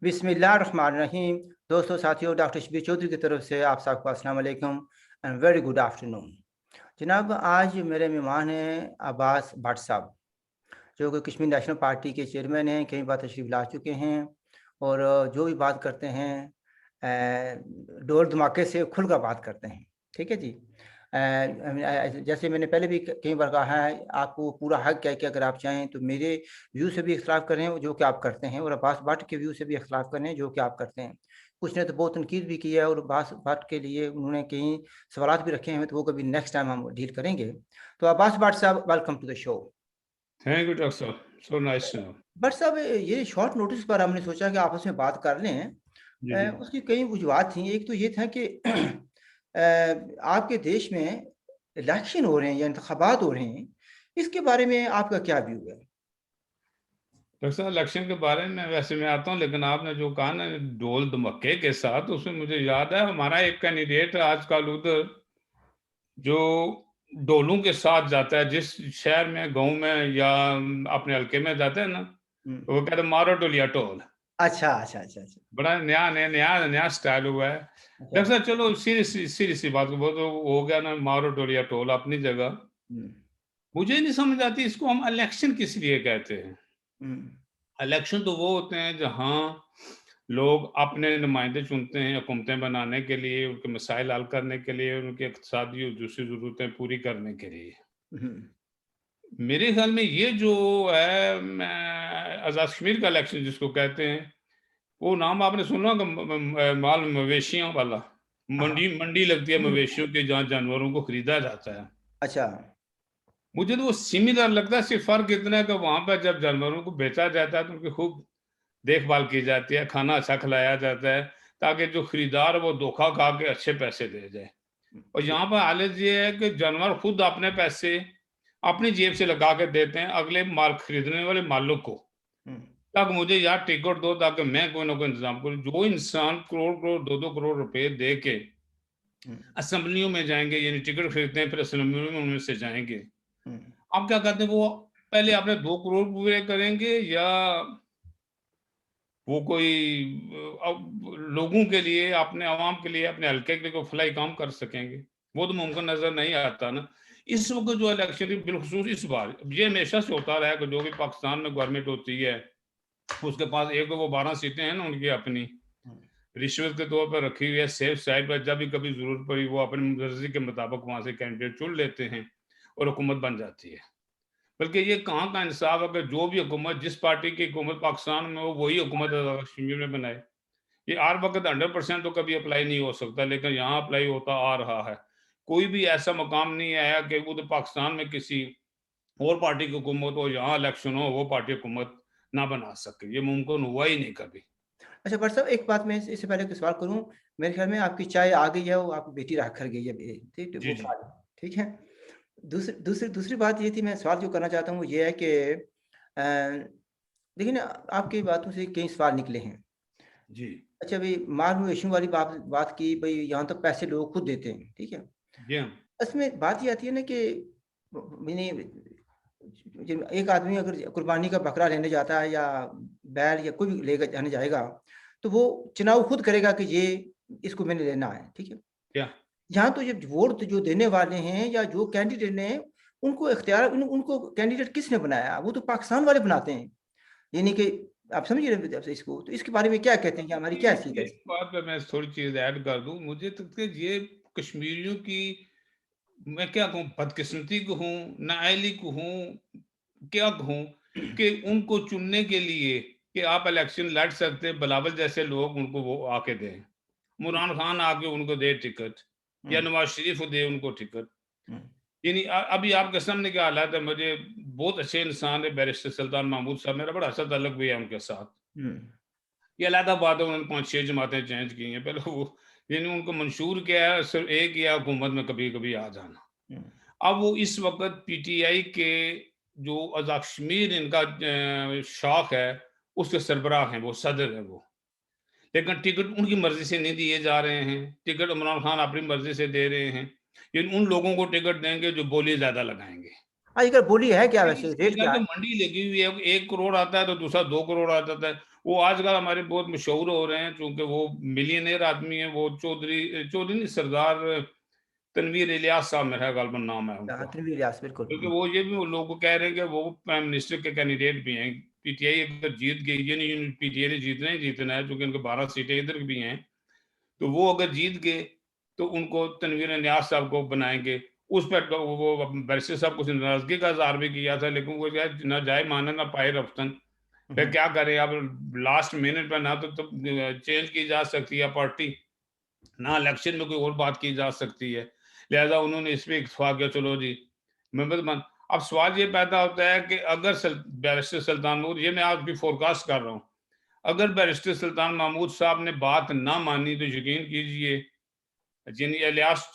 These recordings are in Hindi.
बिस्मिल्लाहिर्रहमानिर्रहीम। दोस्तों, साथियों, डॉक्टर शबीर चौधरी की तरफ से आप सबको अस्सलाम वालेकुम एंड वेरी गुड आफ्टरनून। जनाब, आज मेरे मेहमान हैं अब्बास भट्ट साहब, जो कि कश्मीर नेशनल पार्टी के चेयरमैन हैं, कई बार तशरीफ़ ला चुके हैं और जो भी बात करते हैं ढोल धमाके से खुल कर बात करते हैं। ठीक है जी। जैसे मैंने पहले भी कई बार कहा है, आपको पूरा हक है कि अगर आप चाहें तो मेरे व्यू से भी इख्तिलाफ़ करें जो कि आप करते हैं, और अब्बास भट्ट के व्यू से भी इख्तिलाफ़ करें जो कि आप करते हैं। कुछ ने तो बहुत तनकीद भी की है और अब्बास भट्ट के लिए उन्होंने कई सवालात भी रखे हैं, तो वो कभी नेक्स्ट टाइम हम डील करेंगे। तो अब्बास भट्ट साहब, welcome to the show. Thank you doctor साहब, so nice to know. But साहब, ये शॉर्ट नोटिस पर हमने सोचा कि आपस में बात कर लें। जी, जी। उसकी कई वजूहत थी। एक तो ये था कि आपके देश में इलेक्शन हो रहे हैं या इंतखाबात हो रहे हैं, इसके बारे में आपका क्या व्यू है? डॉक्टर साहब, इलेक्शन के बारे में वैसे मैं आता हूँ, लेकिन आपने जो कहा ना ढोल धमक्के के साथ, उसमें मुझे याद है हमारा एक कैंडिडेट आजकल उधर जो ढोलों के साथ जाता है, जिस शहर में, गांव में या अपने हल्के में जाता है ना, हुँ। तो वो कहते हैं मारो ढोलिया ढोल। अच्छा, अच्छा, अच्छा, अच्छा। बड़ा नया स्टाइल हुआ है। अच्छा। डॉक्टर साहब, चलो सीरियस सी बात को, वो तो हो गया ना, मारो ढोलिया ढोल अपनी जगह। हुँ, मुझे नहीं समझ आती इसको हम इलेक्शन किस लिए कहते हैं। हुँ, इलेक्शन तो वो होते हैं जहां लोग अपने नुमाइंदे चुनते हैं हुकूमतें बनाने के लिए, उनके मसाइल हल करने के लिए, उनके इक़्तिसादी और दूसरी ज़रूरतें पूरी करने के लिए। हुँ, मेरे ख्याल में ये जो है आज़ाद कश्मीर का इलेक्शन जिसको कहते हैं, वो नाम आपने सुना होगा माल मवेशियों वाला। हाँ, मंडी मंडी लगती है हुँ, मवेशियों की, जहाँ जानवरों को खरीदा जाता है। अच्छा। मुझे तो वो सिमिलर लगता है, सिर्फ फ़र्क इतना है कि वहाँ पर जब जानवरों को बेचा जाता है तो उनकी खूब देखभाल की जाती है, खाना अच्छा खिलाया जाता है, ताकि जो खरीदार है वो धोखा खा के अच्छे पैसे दे जाए। और जी, यहाँ पर हालत ये है कि जानवर खुद अपने पैसे अपनी जेब से लगा के देते हैं अगले माल खरीदने वाले मालिक को, हुँ, ताकि मुझे यार टिकट दो, ताकि मैं कोई ना कोई इंतजाम करूँ। जो इंसान करोड़ करोड़ 2-2 करोड़ रुपए दे के हुँ, असेंबलियों में जाएंगे, यानी टिकट खरीदते हैं, फिर असेंबलियों में उनमें से जाएंगे, हुँ, आप क्या कहते हैं, वो पहले अपने 2 करोड़ पूरे करेंगे, या वो कोई अब लोगों के लिए, अपने आवाम के लिए, अपने हल्के के लिए कोई फलाई काम कर सकेंगे? वो तो मुमकिन नजर नहीं आता ना। इस वक्त जो इलेक्शन थी, बिलखसूस इस बार, ये हमेशा से होता रहा है कि जो भी पाकिस्तान में गवर्नमेंट होती है, उसके पास एक तो वो 12 सीटें हैं ना उनकी अपनी, हुँ, रिश्वत के तौर पर रखी हुई है सेफ साइड पर। जब भी कभी जरूरत पड़ी, वो अपनी मर्जी के मुताबिक वहां से कैंडिडेट चुन लेते हैं और हुकूमत बन जाती है। बल्कि ये कहाँ का इंसाफ है कि जो भी हुकूमत, जिस पार्टी की हुकूमत पाकिस्तान में हो, वही हुकूमत कश्मीर में बनाए। ये हर वक्त 100% तो कभी अप्लाई नहीं हो सकता, लेकिन यहाँ अप्लाई होता आ रहा है। कोई भी ऐसा मकाम नहीं आया कि वो तो पाकिस्तान में किसी और पार्टी की हुकूमत हो, यहाँ इलेक्शन हो, वो पार्टी हुकूमत ना बना सके। ये मुमकिन हुआ ही नहीं कभी। अच्छा भट्ट साहब, एक बात मैं इससे पहले एक सवाल करूँ। मेरे ख्याल में आपकी चाय आ गई है, वो आपकी बेटी रख कर गई है, ठीक, जी, वो जी। खा लो, ठीक है? दूसरी दूसरी दूसरी बात ये थी, मैं सवाल जो करना चाहता हूँ वो ये है कि देखिए ना, आपकी बातों से कई सवाल निकले हैं। जी। अच्छा भई, माल-मवेशियों वाली बात बात की, भई यहाँ तो पैसे लोग खुद देते हैं, ठीक है? जी हाँ। इसमें बात ये आती है ना कि मैंने जिन एक आदमी अगर कुर्बानी का बकरा लेने जाता है या बैल या कोई भी लेकर जाने जाएगा, तो वो चुनाव खुद करेगा कि ये इसको मैंने लेना है, ठीक है? क्या? यहाँ तो ये वोट जो देने वाले हैं या जो कैंडिडेट हैं, उनको इख्तियार उनको कैंडिडेट किसने बनाया? वो तो पाकिस्तान वाले बनाते हैं। यानी कि आप समझ रहे हैं इसको? तो इसके बारे में क्या कहते हैं कि हमारी क्या हैसियत है इस इसकी? बात पे मैं थोड़ी चीज ऐड कर दूं। मुझे तो कि ये कश्मीरियों की, मैं क्या कहूँ, बदकिस्मती कहूँ, नाअहली कहूँ, क्या कहूँ, कि उनको चुनने के लिए कि आप इलेक्शन लड़ सकते हैं, बिलावल जैसे लोग उनको वो आके दें, हुँ, इमरान खान आके उनको दे टिकट, या हुँ, नवाज शरीफ को दे उनको टिकट। हुँ, यानी अभी आपके सामने क्या हालात है। मुझे बहुत अच्छे इंसान है बैरिस्टर सुल्तान महमूद साहब, मेरा बड़ा अच्छा ताल्लुक भी है उनके साथ। हुँ, ये अलहदा बात है, उन्होंने 5-6 जमातें चेंज की हैं पहले वो, यानी उनको मंशूर क्या है, सिर्फ एक ही है, हुकूमत में कभी कभी आ जाना। हुँ, अब वो इस वक्त पीटीआई के जो आज़ाद कश्मीर इनका शाख है, उसके सरबराह हैं, वो सदर है वो। लेकिन टिकट उनकी मर्जी से नहीं दिए जा रहे हैं, टिकट इमरान खान अपनी मर्जी से दे रहे हैं। लेकिन उन लोगों को टिकट देंगे जो बोली ज्यादा लगाएंगे। आजकल बोली है क्या वैसे, इसकी रेट जगह क्या तो है? मंडी लगी हुई है, 1 करोड़ आता है तो दूसरा 2 करोड़ आ जाता है। वो आजकल हमारे बहुत मशहूर हो रहे हैं, चूंकि वो मिलियनेयर आदमी है, वो चौधरी चौधरी नहीं, सरदार तनवीर इलियास साहब, मेरा गालबन नाम है उनका। तनवीर यास, बिल्कुल। क्योंकि वो ये भी वो लोग कह रहे हैं कि वो प्राइम मिनिस्टर के कैंडिडेट भी हैं। पीटीआई अगर जीत गई, ये नहीं पीटीआई ने जीतना है, क्योंकि उनके 12 सीटें इधर भी हैं, तो वो अगर जीत गए तो उनको तनवीर नियाज साहब को बनाएंगे। उस पर वो बैरिस्टर साहब कुछ नाराजगी का इजहार भी किया था, लेकिन वो क्या, ना जाए माना ना पाए रफ्तन। फिर क्या करें अब, लास्ट मिनट पर ना तो चेंज की जा सकती है पार्टी, ना इलेक्शन में कोई और बात की जा सकती है। लिहाजा उन्होंने इस पे इत्तेफाक किया, चलो जी मैं मान। अब सवाल ये पैदा होता है कि अगर बैरिस्टर सुल्तान महमूद, ये मैं आज भी फोरकास्ट कर रहा हूँ, अगर बैरिस्टर सुल्तान महमूद साहब ने बात ना मानी तो यकीन कीजिए, जिन इलियास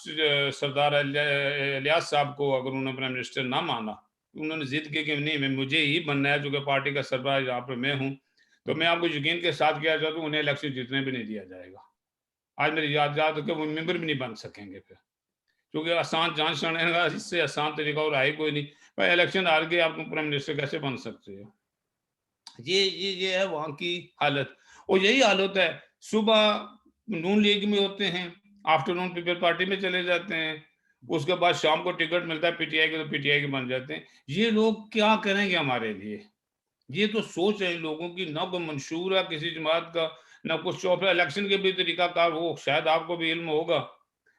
सरदार इलियास साहब को अगर उन्होंने प्राइम मिनिस्टर ना माना, उन्होंने जिद की कि नहीं, मैं मुझे ही बनना है, जो कि पार्टी का सरबराह यहाँ पर मैं हूँ, तो मैं आपको यकीन के साथ किया जाता हूँ, उन्हें इलेक्शन जीतने भी नहीं दिया जाएगा। आज मेरी याद याद है कि वो मेंबर भी नहीं बन सकेंगे फिर, क्योंकि आसान जांच छाने का इससे आसान तरीका और है कोई नहीं। भाई इलेक्शन हार के आप प्राइम मिनिस्टर कैसे बन सकते हो? ये है वहां की हालत। और यही हालत है, सुबह नून लीग में होते हैं, आफ्टरनून पीपल पार्टी में चले जाते हैं, उसके बाद शाम को टिकट मिलता है पीटीआई के, तो पीटीआई के बन जाते हैं। ये लोग क्या करेंगे हमारे लिए? ये तो सोच है इन लोगों की, ना कोई मंशूर है किसी जमात का, ना कुछ चौपड़ा। इलेक्शन के भी तरीकाकार हो, शायद आपको भी इल्म होगा,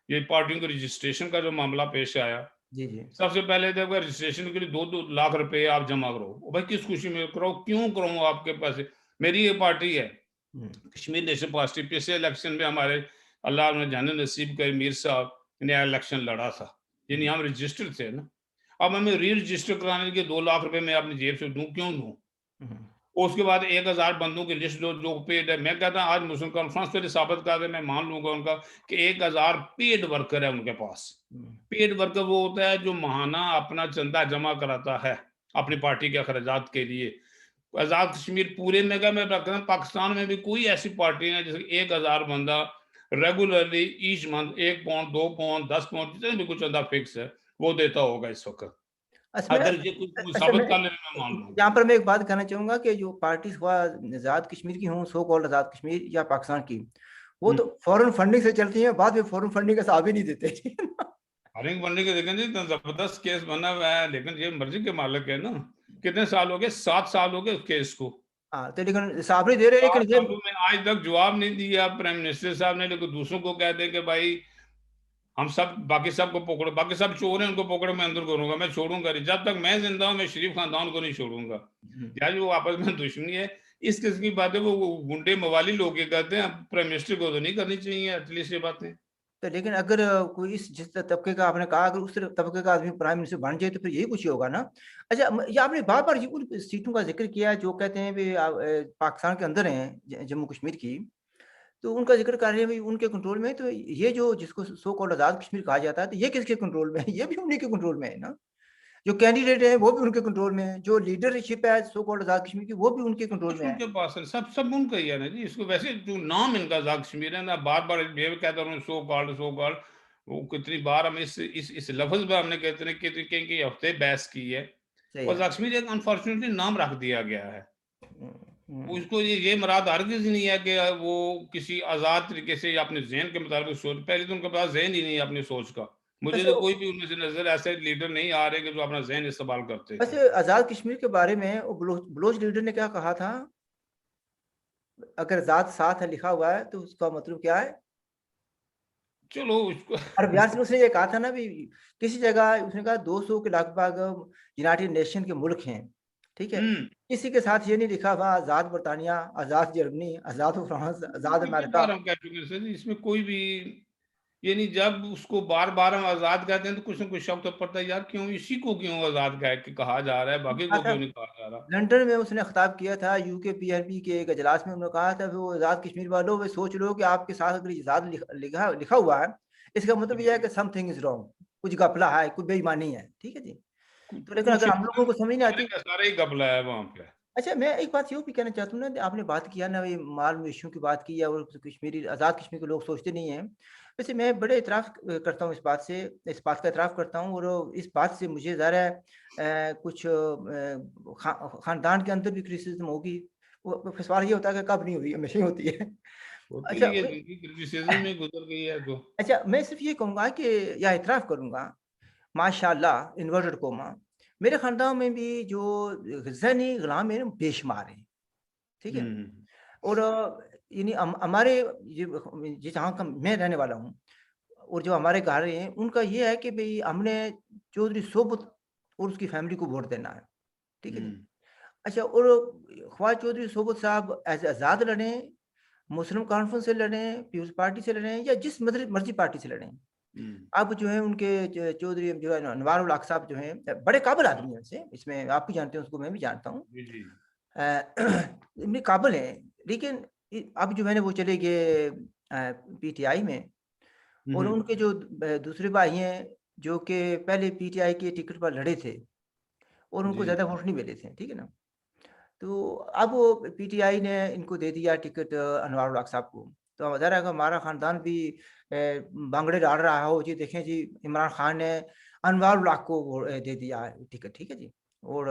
ये पार्टियों के रजिस्ट्रेशन का जो मामला पेश आया, जी जी। सबसे पहले देखो रजिस्ट्रेशन के लिए 2-2 लाख रुपए आप जमा करो। भाई किस खुशी में करो, क्यों करो आपके पास? मेरी ये पार्टी है कश्मीर नेशनल पार्टी, पिछले इलेक्शन में हमारे अल्लाह ने जाने नसीब कर मीर साहब ने इलेक्शन लड़ा था, यानी हम रजिस्टर्ड थे ना। अब हमें री रजिस्टर कराने के 2 लाख रुपए मैं अपनी जेब से दूं, क्यों दूं? उसके बाद 1000 बंदों की लिस्ट जो जो पेड है, मैं कहता हूँ आज मुस्लिम कॉन्फ्रेंस पे साबित कर दे, मैं मान लूंगा उनका कि 1000 पेड वर्कर है उनके पास। पेड वर्कर वो होता है जो महाना अपना चंदा जमा कराता है अपनी पार्टी के अखराजात के लिए। आजाद कश्मीर पूरे में, मैं रख रहा हूँ, पाकिस्तान में भी कोई ऐसी पार्टी है जिसके 1000 बंदा regularly each month 1 pound 2 pound 10 pound जितने भी कुछ चंदा फिक्स है वो देता होगा इस वक्त। अच्छा मैं अगर ये कुछ अच्छा साबित मैं कर ले मैं मान लूंगा। यहाँ पर मैं एक बात कहना चाहूंगा कि जो पार्टीज हुआ, आज़ाद कश्मीर की हों, सो कॉल्ड आज़ाद कश्मीर या पाकिस्तान की, वो तो फॉरेन फंडिंग से चलती है, बाद में फॉरेन फंडिंग का साथ भी नहीं देते, ठीक है ना? हारिंग बनने के देखें जी, इतना जबरदस्त केस बना हुआ है, लेकिन ये मर्जी के मालिक है ना। कितने साल हो गए? 7 साल हो गए उस केस को। हाँ, तो लेकिन साथ नहीं दे रहे, 7 लेकिन ये सालों में आज तक जवाब नहीं दिया प्राइम मिनिस्टर साहब ने, लेकिन दूसरों को कह दे कि भाई हम सब, बाकी सबको पकड़ो, बाकी सब चोर हैं, उनको पकड़ो, मैं अंदर करूंगा, मैं छोड़ूंगा नहीं, जब तक मैं जिंदा हूं मैं शरीफ खानदान को नहीं छोड़ूंगा। यार वो आपस में दुश्मनी है, इस किस्म की बातें वो गुंडे मवाली लोग ये कहते हैं, प्राइम मिनिस्टर को तो नहीं करनी चाहिए एटलीस्ट ये बातें। तो लेकिन अगर कोई इस जिस तबके का आपने कहा, अगर उस तबके का आदमी प्राइम मिनिस्टर बन जाए तो फिर यही कुछ ही होगा ना? अच्छा, ये आपने बार बार उन सीटों का जिक्र किया जो कहते हैं भी पाकिस्तान के अंदर हैं, जम्मू कश्मीर की, तो उनका जिक्र कर रहे हैं भाई उनके कंट्रोल में है, तो ये जो जिसको सो कॉल्ड आज़ाद कश्मीर कहा जाता है, तो ये किसके कंट्रोल में है? ये भी उन्हीं के कंट्रोल में है ना? जो कैंडिडेट है वो भी उनके कंट्रोल में है, जो लीडरशिप है सो कॉल्ड आज़ाद कश्मीर की, वो भी उनके कंट्रोल कुछ में है। उनके पास है, सब सब उनका ही है ना जी। इसको वैसे जो नाम इनका आजाद कश्मीर है ना, बार बार मैं कहता हूँ सो कॉल्ड, वो कितनी बार हम इस लफ्ज में हमने कहते हैं कि कई हफ्ते बहस की है। सही और है। आजाद कश्मीर एक अनफॉर्चुनेटली नाम रख दिया गया है। हुँ, हुँ। उसको ये मुराद हरगिज़ नहीं है कि वो किसी आज़ाद तरीके से या अपने ज़हन के मुताबिक सोच, पहले तो उनके पास ज़हन ही नहीं है अपनी सोच का। मुझे वैसे तो कोई भी उनमें से नज़र ऐसे लीडर नहीं आ रहे कि जो अपना ज़हन इस्तेमाल करते हैं। वैसे आज़ाद कश्मीर के बारे में वो बलोच लीडर ने क्या कहा था? अगर ज़ात साथ है लिखा हुआ है तो उसका मतलब क्या है? चलो उसको और बयान में उसने ये कहा था ना भी, किसी जगह उसने कहा 200 के लगभग यूनाइटेड नेशन के मुल्क हैं, ठीक है? हुँ। किसी के साथ ये नहीं लिखा हुआ आज़ाद बरतानिया, आज़ाद जर्मनी, आज़ाद फ्रांस, आज़ाद कितनी अमेरिका। बार हम कह चुके हैं सर, इसमें कोई भी ये नहीं, जब उसको बार-बार हम आज़ाद कहते हैं तो कुछ ना कुछ शक तो पड़ता है, यार क्यों इसी को क्यों आज़ाद कह के कहा जा रहा है, बाकी कहा को था क्यों नहीं कहा जा रहा? लंदन में उसने खिताब किया था, यूके पीआरपी के एक इजलास में उन्होंने कहा था, वो आज़ाद कश्मीर वालों, वे सोच लो कि आपके साथ अगर आज़ाद लिखा लिखा हुआ है, इसका मतलब ये है कि समथिंग इज़ रॉन्ग, कुछ घपला है, कुछ बेईमानी है, ठीक है जी? तो लेकिन कुछ अगर हम लोगों को समझ नहीं सारे आती। का सारा ही घपला है वहाँ पे। अच्छा, मैं एक बात ये भी कहना चाहता हूँ ना, आपने बात किया ना ये माल मवेशियों की बात की, या वो कश्मीरी आज़ाद कश्मीर के लोग सोचते नहीं हैं। वैसे मैं बड़े इतराफ़ करता हूँ इस बात का इतराफ़ करता हूँ और इस बात से मुझे ज़ाहिर है कुछ ख़ानदान के अंदर भी क्रिटिसिज़्म होगी। वो सवाल ये होता है कि कब नहीं हुई, हमेशा ही होती है। होती अच्छा है, जिंदगी क्रिटिसिज्म में गुजर गई है तो। अच्छा, मैं सिर्फ़ ये कहूँगा कि या इतराफ़ करूँगा, माशाअल्लाह इन्वर्टेड कॉमा, मेरे ख़ानदान में भी जो ज़हनी ग़ुलाम है ना बेशुमार हैं, ठीक है? हम्म। और यानी हमारे ये जहाँ का मैं रहने वाला हूँ और जो हमारे घर हैं, उनका ये है कि भई हमने चौधरी सोबत और उसकी फ़ैमिली को वोट देना है, ठीक है जी? हम्म। अच्छा और ख्वाजा चौधरी सोबत साहब एज़ आज़ाद लड़ें, मुस्लिम कॉन्फ्रेंस से लड़ें, पीपल्स पार्टी से लड़ें या जिस मर्ज़ी पार्टी से लड़ें। हम्म। अब जो है उनके चौधरी जो है अनवार उल हक साहब जो हैं बड़े काबिल आदमी हैं वैसे, इसमें आप भी जानते हैं उसको, मैं भी जानता हूँ। जी जी। अ, इतने काबिल हैं, लेकिन अब जो है ना वो चले गए पीटीआई में और हम्म। उनके जो दूसरे भाई हैं, जो कि पहले पीटीआई के टिकट पर लड़े थे और उनको जी। ज़्यादा वोट नहीं मिले थे, ठीक है ना? तो अब वो पीटीआई ने इनको दे दिया टिकट अनवार उल हक साहब को। तो ज़ाहिर है कि हमारा ख़ानदान भी भांगड़े डाल रहा हो, जी देखें जी इमरान खान ने अनवार उल हक को दे दिया टिकट, ठीक है जी। और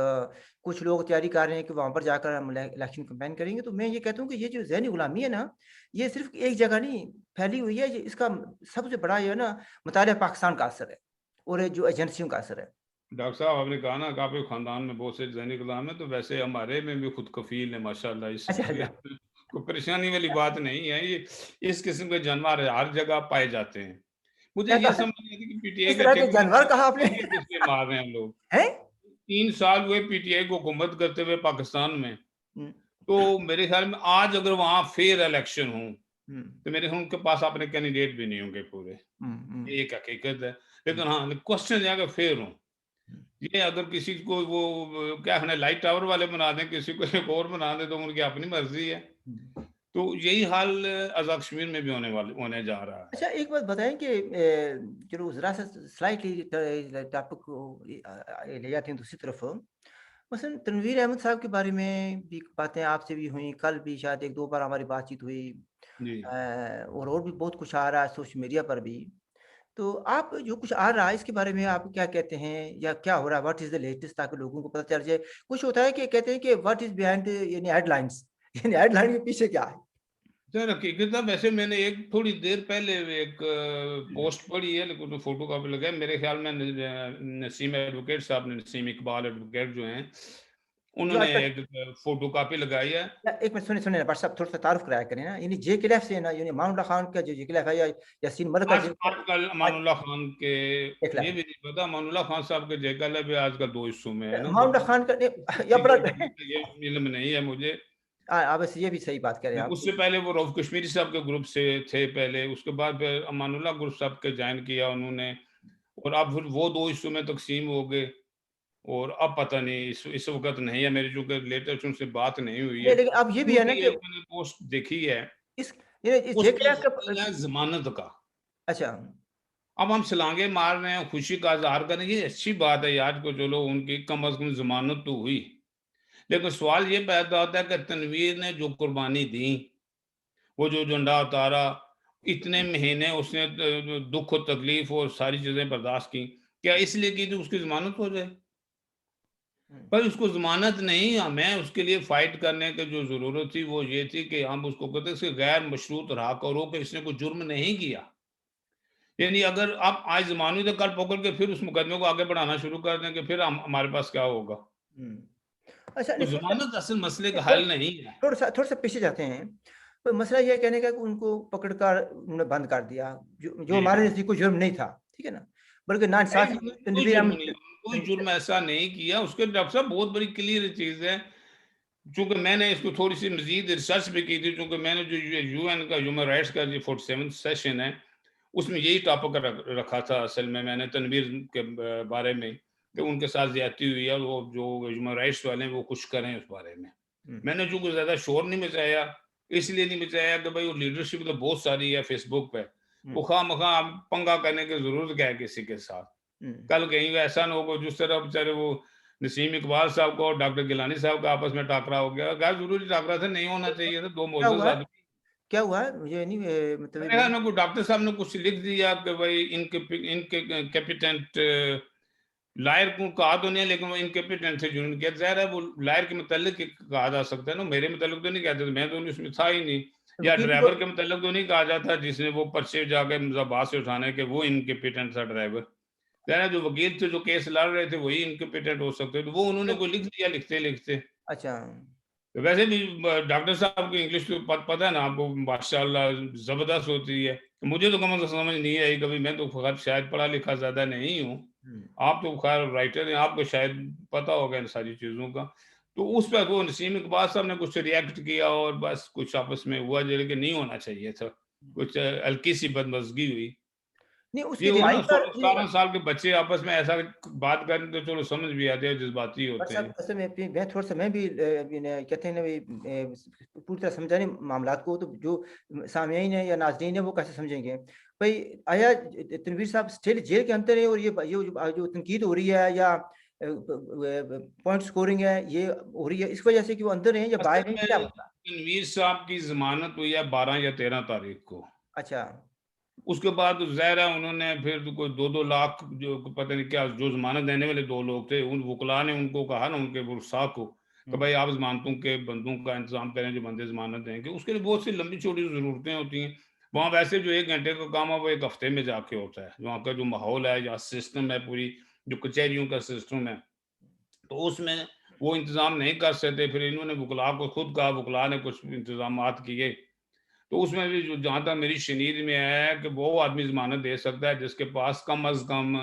कुछ लोग तैयारी कर रहे हैं कि वहाँ पर जाकर हम इलेक्शन कैंपेन करेंगे। तो मैं ये कहता हूँ कि ये जो ज़हनी ग़ुलामी है ना, ये सिर्फ़ एक जगह नहीं फैली हुई है, ये इसका सबसे बड़ा ये है ना मुतालिया पाकिस्तान का असर है और ये जो एजेंसियों का असर है। डॉक्टर साहब, आपने कहा ना कि आपके खानदान में बहुत से ज़ैनी गुलाम हैं, तो वैसे हमारे में भी खुद कफ़ील है माशाल्लाह इस अच्छा, चीज़ अच्छा। में कोई परेशानी वाली बात नहीं है। ये इस किस्म के जानवर हर जगह पाए जाते हैं। मुझे क्या ये कहा? समझ नहीं आती कि पीटीआई किस के तरह के टिकट जानवर कहा आपने? महँगे किस लिए मार रहे हैं हम लोग। हैं? 3 साल हुए पीटीआई को हुकूमत करते हुए पाकिस्तान में, हुँ, तो मेरे ख़्याल में आज अगर वहाँ फ़ेयर इलेक्शन हों, हुँ, तो मेरे ख़्याल उनके पास अपने कैंडिडेट भी नहीं होंगे पूरे। हुँ, हुँ, ये एक हकीकत है। हुँ, लेकिन हाँ, क्वेश्चन ये है कि फ़ेयर हों। हुँ, ये अगर किसी को वो क्या है ना लाइट टावर वाले बना दें, किसी को एक और बना दें, तो उनकी अपनी मर्ज़ी है। हुँ। तो यही हाल आज़ाद कश्मीर में भी होने जा रहा है। अच्छा एक बात बताएँ कि चलो ज़रा-सा स्लाइटली टॉपिक को ले जाते हैं दूसरी तरफ। मसलन तनवीर अहमद साहब के बारे में भी बातें आपसे भी हुई, कल भी शायद 1-2 बार हमारी बातचीत हुई जी। और भी बहुत कुछ आ रहा है सोशल मीडिया पर भी। तो आप जो कुछ आ रहा है इसके बारे में आप क्या कहते हैं या क्या हो रहा है? व्हाट इज़ द लेटेस्ट ताकि लोगों को पता चल जाए। कुछ होता है कि कहते हैं कि व्हाट इज़ बिहाइंड यानी हेडलाइन्स यानी हेडलाइन के पीछे क्या है? सर हकीकत है, वैसे मैंने एक थोड़ी देर पहले एक पोस्ट पढ़ी है, लेकिन उसमें फ़ोटो कॉपी लगा है। मेरे ख़्याल में नसीम एडवोकेट साहब ने, नसीम इकबाल एडवोकेट जो हैं, जो उन्होंने आजकल एक फ़ोटो कॉपी लगाई है। या एक मिनट सुनिए भाई साहब थोड़ा-सा तारुफ कराया करें ना, यानी जेकेएलएफ से ना यानी अमानुल्लाह खान का जो जेकेएलएफ है या यासीन मलिक का जेकेएलएफ आजकल आज अमानुल्लाह खान के जेकेएलएफ ये है। भी नहीं पता, अमानुल्लाह खान साहब के जेकल भी आजकल 2 हिस्सों में है ना, तो अमानुल्लाह खान का ने या किसी बड़ा के बारे में ये इल्म नहीं है मुझे। वैसे ये भी सही बात कह रहे हैं आप। उससे पहले वो रऊफ़ कश्मीरी साहब के ग्रुप से थे पहले, उसके बाद फिर अमानुल्लाह ग्रुप साहब के जॉइन किया उन्होंने, और अब फिर वो 2 हिस्सों में तक़सीम हो गए, और अब पता नहीं इस वक़्त नहीं है मेरी, चूँकि लेटेस्ट उनसे बात नहीं हुई है। लेकिन अब ये भी है ना उनकी कि एक मैंने पोस्ट देखी है, इस ये इस उसमें जेकेएलएफ का ज़िक्र है ज़मानत का। अच्छा। अब हम छलांगे मार रहे हैं, खुशी का इज़हार कर रहे हैं, ये अच्छी बात है यार, को चलो उनकी कम अज़ कम ज़मानत तो हुई। लेकिन सवाल ये पैदा होता है कि तनवीर ने जो कुर्बानी दी, वो जो झंडा उतारा, इतने महीने उसने दुःख और तकलीफ़ और सारी चीज़ें बर्दाश्त की, क्या इसलिए की थी उसकी ज़मानत हो जाए? हुँ, पर उसको ज़मानत नहीं, हमें उसके लिए फ़ाइट करने की जो ज़रूरत थी, वो ये थी कि हम उसको कहते इसके गैर मशरूत रहा करो कि इसने कोई जुर्म नहीं किया। यानी अगर आप आज ज़मानत है, कल पकड़ के फिर उस मुकदमे को आगे बढ़ाना शुरू कर दें कि फिर हम हमारे पास क्या होगा? हुँ। अच्छा तो नहीं ज़मानत असल मसले का थोड़ा हल नहीं है। थोड़ा-सा पीछे जाते हैं। तो मसला ये है कहने का कि उनको पकड़ कर उन्होंने बंद कर दिया, जो जी, हमारे जी। नज़दीक कोई जुर्म नहीं था, ठीक है ना? बल्कि नहीं, नाइंसाफ़ी हुई कोई तनवीर जुर्म अहमद नहीं, कोई तन जुर्म ऐसा नहीं किया। उसके डॉक्टर साहब बहुत बड़ी क्लियर चीज़ है, चूँकि मैंने इसको थोड़ी-सी मज़ीद रिसर्च भी की थी, चूँकि मैंने जो यूएन का ह्यूमन राइट्स का जो 47th सेशन है, उसमें यही टॉपिक रखा था असल में मैंने तनवीर के बारे में, कि उनके साथ ज़्यादती हुई है और वो जो ह्यूमन राइट्स वाले हैं, वो कुछ करें उस बारे में। हुँ, मैंने चूँकि ज़्यादा शोर नहीं मचाया, इसलिए नहीं मचाया कि भई वो लीडरशिप तो बहुत सारी है फेसबुक पे। हुँ, वो खामखा आप पंगा करने की ज़रूरत क्या है किसी के साथ? हुँ। कल कहीं ऐसा ना हो कि जिस तरह बेचारे वो नसीम इकबाल साहब का और डॉक्टर गिलानी साहब का आपस में टाकरा हो गया। गैर ज़रूरी टाकरा था, नहीं होना चाहिए था, 2 क्या मुअज़्ज़ज़ हुआ है? आदमी। क्या हुआ है मुझे नहीं मतलब मैंने कहा ना को डॉक्टर साहब ने कुछ लिख दिया कि भाई इनके कैपिटेंट लायर को कहा तो नहीं, लेकिन वो इनकैपिटेंट थे जिन्होंने किया। ज़ाहिर है वो लायर के मतलब कहा जा सकता है ना, मेरे मतलब तो नहीं कहते, मैं तो उसमें था ही नहीं। या वकील को ड्राइवर के मतलब तो नहीं कहा जाता जिसने वो पर्चे जाके मुजब्बात से उठाने के, वो इनकैपिटेंट था ड्राइवर। ज़ाहिर है जो वकील थे जो केस लड़ रहे थे वही इनकैपिटेंट हो सकते, तो वो उन्होंने कोई लिख दिया लिखते लिखते। अच्छा तो वैसे भी डॉक्टर साहब की इंग्लिश तो पता है ना आपको, माशाल्लाह जबरदस्त होती है। मुझे तो कम से समझ नहीं आई कभी, मैं तो खैर शायद पढ़ा लिखा ज्यादा नहीं हूँ। हम्म, आप तो खैर राइटर हैं, आपको शायद पता होगा इन सारी चीजों का। तो उस पर वो नसीम इकबाल साहब ने कुछ रिएक्ट किया और बस कुछ आपस में हुआ जो कि नहीं होना चाहिए था, कुछ हल्की सी बदमजगी हुई। नहीं ये उसकी वो रिहाई ना पर 16-17 साल के बच्चे आपस में ऐसा बात करें तो चलो समझ भी आते हैं, जज्बाती होते व्हाट्सएप हैं। असल में मैं थोड़ा-सा मैं भी कहते हैं ना वही पूरी तरह समझा नहीं मामलात को, तो जो सामईन है या नाज़रीन है वो कैसे समझेंगे? भई आया तनवीर साहब स्टिल जेल के अंदर है और ये जो तनकीद हो रही है या पॉइंट स्कोरिंग है ये हो रही है इस वजह से कि वो अंदर हैं या असल बाहर हैं, क्या में मसला? तनवीर साहब की जमानत हुई है 12 या 13 तारीख को। अच्छा, उसके बाद ज़ाहिर है उन्होंने फिर तो कोई 2-2 लाख जो पता नहीं क्या जो ज़मानत देने वाले 2 लोग थे, उन वकला ने उनको कहा ना उनके वुरसा को कि हुँ, भाई आप ज़मानतों के बंदों का इंतज़ाम करें जो बंदे ज़मानत देंगे। उसके लिए बहुत सी लंबी-चौड़ी ज़रूरतें होती हैं। वहाँ वैसे जो 1 घंटे का काम है वो 1 हफ्ते में जाके होता है। वहाँ का जो माहौल है या सिस्टम है पूरी जो कचहरियों का सिस्टम है, तो उसमें वो इंतज़ाम नहीं कर सकते। फिर इन्होंने वकला को खुद कहा, वकला ने कुछ इंतज़ामात किए। तो उसमें भी जो जहाँ तक मेरी शनीद में है कि वो आदमी ज़मानत दे सकता है जिसके पास कम अज़ कम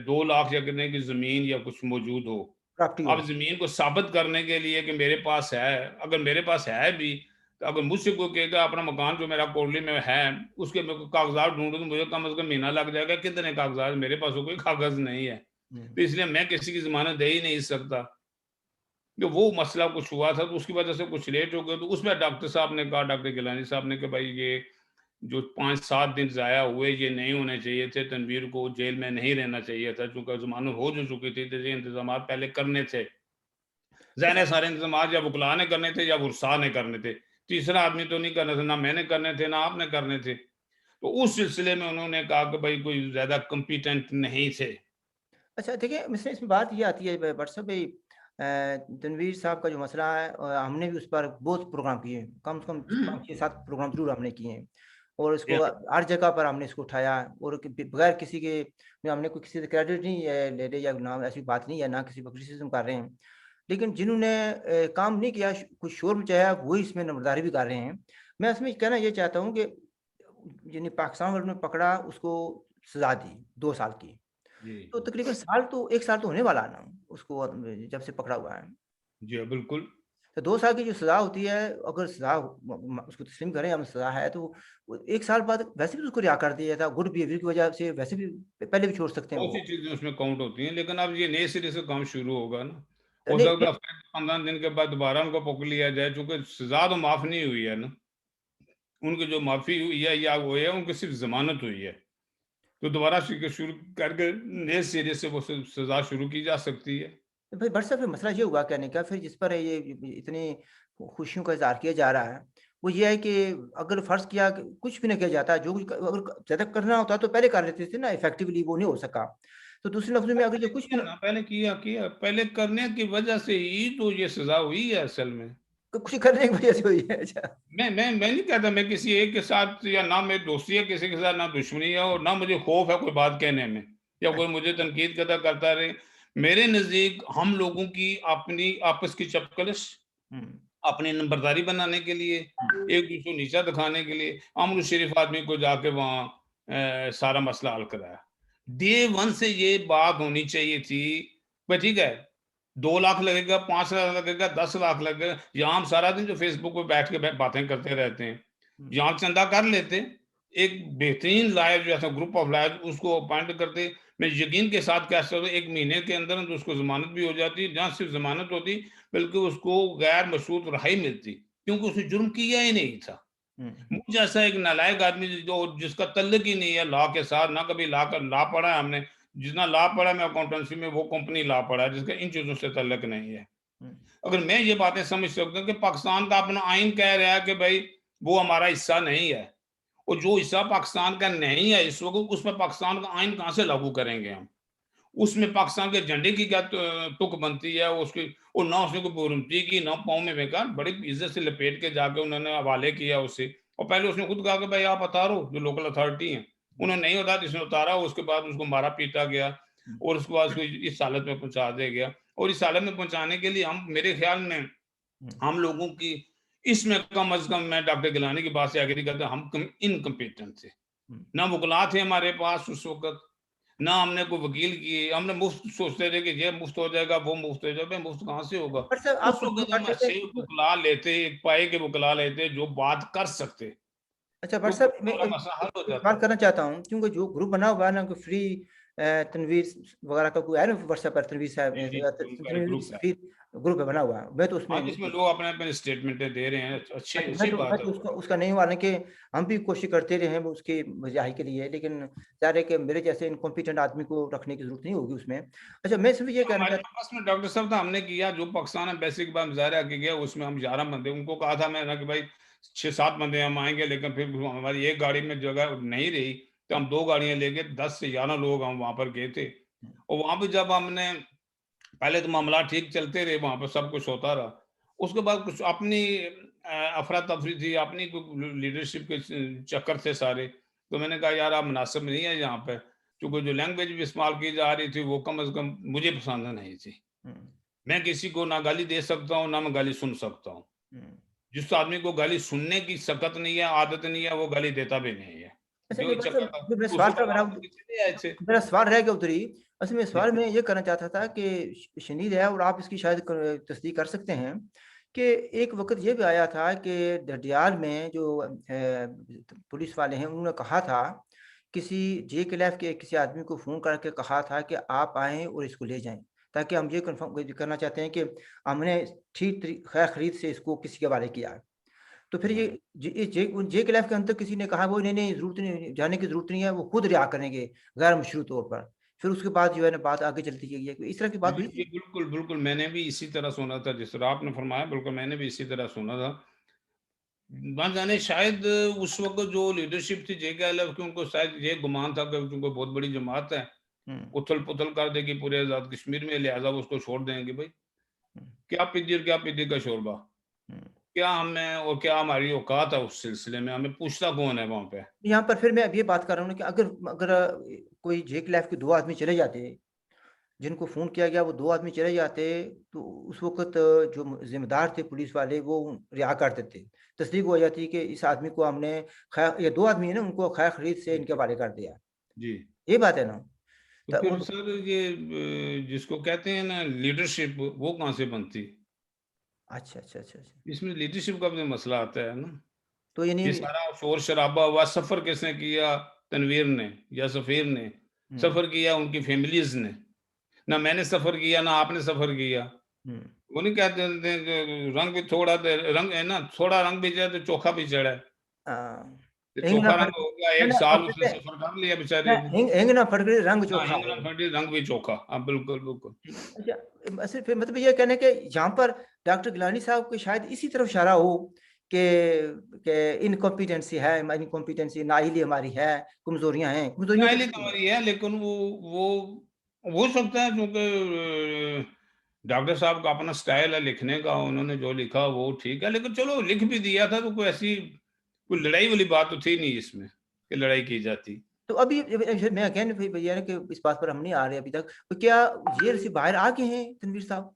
2 लाख या कितने की ज़मीन या कुछ मौजूद हो। प्रॉपर्टी हो। अब ज़मीन को साबित करने के लिए कि मेरे पास है, अगर मेरे पास है भी, तो अगर मुझसे कोई कहेगा अपना मकान जो मेरा कोटली में है, उसके मैं कोई कागज़ात ढूँढूँ तो मुझे कम से कम महीना लग जाएगा। कितने कागज़ात? मेरे पास तो कोई कागज़ नहीं है। हुँ, तो इसलिए मैं किसी की ज़मानत दे ही नहीं सकता। तो वो मसला कुछ हुआ था तो उसकी वजह से कुछ लेट हो गया, तो उसमें डॉक्टर साहब ने कहा, डॉक्टर गिलानी साहब ने कि भाई ये जो 5-7 दिन ज़ाया हुए ये नहीं होने चाहिए थे, तनवीर को जेल में नहीं रहना चाहिए था चूँकि ज़मानत हो जो चुकी थी, तो ये इंतज़ामात पहले करने थे। ज़ाहिर है सारे इंतज़ामात या वकला ने करने थे या वुरसा ने करने थे। तीसरा आदमी तो नहीं करने थे, ना मैंने करने थे, ना आपने करने थे। तो उस सिलसिले में उन्होंने कहा कि भाई कोई ज़्यादा कॉम्पिटेंट नहीं थे। अच्छा देखिए, मिसले इसमें बात ये आती है बट साहब भई तनवीर साहब का जो मसला है हमने भी उस पर बहुत प्रोग्राम किए हैं। कम से कम 5-6-7 प्रोग्राम ज़रूर हमने किए हैं और इसको या हर जगह पर हमने इसको उठाया और बगैर किसी के हमने कोई किसी से क्रेडिट नहीं ले रहे या ना ऐसी बात नहीं है, ना किसी पर क्रिटिसिज़्म कर रहे हैं। लेकिन जिन्होंने काम नहीं किया, कुछ शोर मचाया, वही इसमें नमरदारी भी कर रहे हैं। मैं इसमें कहना ये चाहता हूँ कि यानी पाकिस्तान वालों ने पकड़ा, उसको सज़ा दी 2 साल की। जी। तो तकरीबन साल तो 1 साल तो होने वाला है ना, उसको जब से पकड़ा हुआ है। जी, हाँ, बिल्कुल। तो 2 साल की जो सज़ा होती है, अगर सज़ा उसको तस्लीम करें हम सज़ा है तो वो 1 साल बाद वैसे भी उसको रिहा कर दिया जाता, गुड बिहेवियर की वजह से वैसे भी पहले भी छोड़ सकते हैं बहुत सी वो। चीज़ें उसमें काउंट होती हैं, लेकिन अब ये नए सिरे से काम शुरू होगा ना। तो हो नहीं सकता नहीं है हफ्ते 15 दिन के बाद दोबारा उनको पकड़ लिया जाए, चूँकि सज़ा तो माफ़ नहीं हुई है ना। उनकी जो माफ़ी हुई है या वो है, उनकी सिर्फ़ ज़मानत हुई है। तो दोबारा शुरू करके नए सिरे से वो सज़ा शुरू की जा सकती है। भाई व्हाट्सएप पे मसला ये हुआ कहने का फिर जिस पर ये इतनी खुशियों का इज़हार किया जा रहा है, वो ये है कि अगर फ़र्ज़ किया कि कुछ भी नहीं किया जाता, जो कुछ अगर ज़्यादा करना होता तो पहले कर लेते थे ना इफ़ेक्टिवली वो नहीं हो सका। तो दूसरे लफ्ज़ों में अगर ये पहले कुछ भी किया ना, पहले किया। पहले करने की वजह से ही तो ये सज़ा हुई है असल में। कुछ करने की वजह से हुई है। अच्छा। मैं नहीं कहता मैं किसी एक के साथ, या ना मेरी दोस्ती है किसी के साथ, ना दुश्मनी है और ना मुझे खौफ है कोई बात कहने में या कोई मुझे तनकीद करता रहे। मेरे नज़दीक हम लोगों की अपनी आपस की चपकलश, हुँ, अपनी नंबरदारी बनाने के लिए, हुँ, एक दूसरे को नीचा दिखाने के लिए अमर शरीफ आदमी को जाके वहाँ सारा मसला हल कराया। डे 1 से ये बात होनी चाहिए थी, भाई ठीक है, 2 लाख लगेगा, 5 लाख लगेगा, 10 लाख लगेगा, यहाँ हम सारा दिन जो फेसबुक पे बैठ के बातें करते रहते हैं, हुँ। यहाँ चंदा कर लेते, एक बेहतरीन लायर जो ऐसा ग्रुप ऑफ लायर उसको अपॉइंट करते। मैं यकीन के साथ कह सकता हूँ 1 महीने के अंदर अंदर उसको ज़मानत भी हो जाती, जहाँ सिर्फ ज़मानत होती बल्कि उसको गैर मशरूत रिहाई मिलती, क्योंकि उसने जुर्म किया ही नहीं था। हुँ, मुझ जैसा एक नालायक आदमी जो जिसका तल्लुक ही नहीं है लॉ के साथ, ना कभी लॉ पढ़ा है हमने, जितना लॉ पढ़ा है मैं अकाउंटेंसी में, वो कंपनी लॉ पढ़ा है जिसका इन चीज़ों से तल्लुक नहीं है। हुँ, अगर मैं ये बातें समझ सकता हूँ कि पाकिस्तान का अपना आइन कह रहा है कि भाई वो हमारा हिस्सा नहीं है, और जो हिस्सा पाकिस्तान का नहीं है इस वक्त, उस पर पाकिस्तान का आइन कहाँ से लागू करेंगे हम? उसमें पाकिस्तान के झंडे की क्या तुक बनती है उसकी, और ना उसने कोई बुरमती की, ना पाँव में बेकार बड़ी इज्जत से लपेट के जाके उन्होंने हवाले किया उससे। और पहले उसने खुद कहा कि भाई आप उतारो, जो लोकल अथॉरिटी है, उन्होंने नहीं उतारा, जिसने उतारा उसके बाद उसको मारा पीटा गया, और उसके बाद उसको इस हालत में पहुंचा दिया गया। और इस हालत में पहुंचाने के लिए हम, मेरे ख्याल में हम लोगों की इसमें कम अज कम, मैं डॉक्टर गिलानी की बात से एग्री करता हूं, हम इनकम्पिटेंट थे, ना वकला थे हमारे पास उस वक्त, ना हमने कोई वकील किए, हमने मुफ्त सोचते थे कि ये मुफ्त हो जाएगा, वो मुफ्त हो जाएगा, मुफ्त कहाँ से होगा? पर सर आप उस जो वक्त बात हम करते अच्छे हैं, वकला लेते, एक पाए के वकला लेते जो बात कर सकते, अच्छा बट तो साहब मैं हमारा एक मसला हल हो एक जाता। बात करना चाहता हूँ, क्योंकि जो ग्रुप बना हुआ है ना, कि फ्री तनवीर वगैरह का कोई है ना व्हाट्सएप पर, तनवीर साहब जी, जी, तनवीर ग्रुप है। सफीर ग्रुप है बना हुआ है, मैं तो हाँ, उसमें जिसमें लोग अपने-अपने स्टेटमेंटें दे रहे हैं, अच्छी अच्छा, अच्छी मैं बात है तो वो। उसका नहीं हुआ, कि हम भी कोशिश करते रहे हैं वो उसकी भरजाई के लिए, लेकिन ज़ाहिर है कि मेरे जैसे इनकॉम्पिटेंट आदमी को रखने की ज़रूरत नहीं होगी उसमें। अच्छा, मैं सिर्फ ये कहना हमारे चाहता पास में डॉक्टर साहब था, हमने किया जो पाकिस्तान एम्बेसी के बाद मुजाहरा के गया, उसमें हम 11 बंदे, उनको कहा था मैंने कि भाई 6-7 बंदे हम आएंगे, लेकिन फिर हमारी एक गाड़ी में जगह नहीं रही, तो हम 2 गाड़ियां लेके 10 से 11 लोग हम वहां पर गए थे। हूँ। और वहां पे जब हमने, पहले तो मामला ठीक चलते रहे, वहां पर सब कुछ होता रहा, उसके बाद कुछ अपनी अफरा तफरी थी, अपनी लीडरशिप के चक्कर थे सारे, तो मैंने कहा यार आप मुनासिब नहीं है यहाँ पे, क्योंकि जो लैंग्वेज भी इस्तेमाल की जा रही थी वो कम अज कम मुझे पसंद नहीं थी। हुँ, मैं किसी को ना गाली दे सकता हूँ, ना मैं गाली सुन सकता हूँ। हुँ। जिस आदमी को गाली सुनने की सकत नहीं है, आदत नहीं है, वो गाली देता भी नहीं है। अच्छा, जो नहीं ही बस चक्कर था, जो मेरा उसी सवाल था, पर मेरा हम चले आए थे। मेरा सवाल रह गया उधर ही। असल में जी। सवाल मैं ये करना चाहता था कि शनीद है, और आप इसकी शायद तस्दीक कर सकते हैं, कि एक वक़्त ये भी आया था कि डडियाल में जो पुलिस वाले हैं, उन्होंने कहा था, किसी जे-के-एल-एफ के किसी आदमी को फ़ोन करके कहा था कि आप आएँ और इसको ले जाएँ, ताकि हम ये कन्फर्म करना चाहते हैं कि हमने ठीक खैर खरीद से इसको किसी के हवाले किया है। तो फिर ये हाँ। जे क्लैफ के अंदर किसी ने कहा वो नहीं, ज़रूरत नहीं, जाने की ज़रूरत नहीं है, वो खुद रिहा करेंगे, गैर मशरूत तौर पर। फिर उसके बाद जो है ना बात आगे चलती गई है। इस तरह की बात जी, हुई जी, थी? बिल्कुल, बिल्कुल, मैंने भी इसी तरह सुना था, जिस तरह आपने फरमाया, बिल्कुल मैंने भी इसी तरह सुना था। ना जाने शायद उस वक़्त जो लीडरशिप थी जेकेएलएफ की, उनको शायद ये गुमान था कि चूँकि बहुत बड़ी जमात है, हुँ, उथल-पुथल कर देगी पूरे आज़ाद कश्मीर में, लिहाज़ा वो उसको छोड़ देंगे भई। हुँ, क्या पिद्दी और क्या पिद्दी का शोरबा? हुँ। क्या हमें और क्या हमारी औकात है उस सिलसिले में? हमें पूछता कौन है वहाँ पे? यहाँ पर फिर मैं अब ये बात कर रहा हूँ ना, कि अगर अगर कोई जे क्लैफ के 2 आदमी चले जाते, जिनको ख़ोन किया गया वो 2 आदमी चले जाते, तो उस वक़्त जो ज़िम्मेदार थे पुलिस वाले, वो रिहा कर देते। तस्दीक हो जाती कि इस आदमी को हमने ये 2 आदमी है ना, उनको खैर खरीद से जी, इनके हवाले कर दिया। जी। ये बात है ना? तो तो फिर और सर ये जिसको कहते हैं ना लीडरशिप, वो कहाँ से बनती? अच्छा, अच्छा, अच्छा, अच्छा। इसमें लीडरशिप का भी मसला आता है ना। तो यानी ये सारा शोर-शराबा हुआ, सफ़र किसने किया? तनवीर ने या सफ़ीर ने। हुँ, सफ़र किया उनकी फैमिलीज़ ने। ना मैंने सफ़र किया, ना आपने सफ़र किया। हुँ। वो नहीं कहते थे कि रंग भी थोड़ा दे रंग है ना, थोड़ा रंग भी जाए तो चोखा भी चढ़े। अ, तो हिंग ना चोखा रंग फड़के हो गया, ना 1 ना साल अब उसने कहते हैं सफ़र कर लिया ना, बेचारे ने। हिंग हिंग ना फड़के रंग हाँ, चोखा हिंग ना हो। फटी, रंग भी चोखा। हाँ, बिल्कुल, बिल्कुल। अच्छा, ऐसे फिर मतलब ये कहना है कि यहाँ पर डॉक्टर गिलानी साहब को शायद इसी तरफ इशारा हो कि इनकॉम्पिटेंसी है, हमारी इनकॉम्पिटेंसी नाअहली हमारी है, कमज़ोरियाँ तो नाइली नहीं है। तुम्हारी है, लेकिन वो हो सकता है, क्योंकि डॉक्टर साहब का अपना स्टाइल है लिखने का, उन्होंने जो लिखा वो ठीक है, लेकिन चलो लिख भी दिया था, तो कोई ऐसी कोई लड़ाई वाली बात तो थी नहीं इसमें कि लड़ाई की जाती। तो अभी मैं अगेन फिर भैया कि इस बात पर हम नहीं आ रहे अभी तक। तो क्या जेल से बाहर आ गए हैं तनवीर साहब?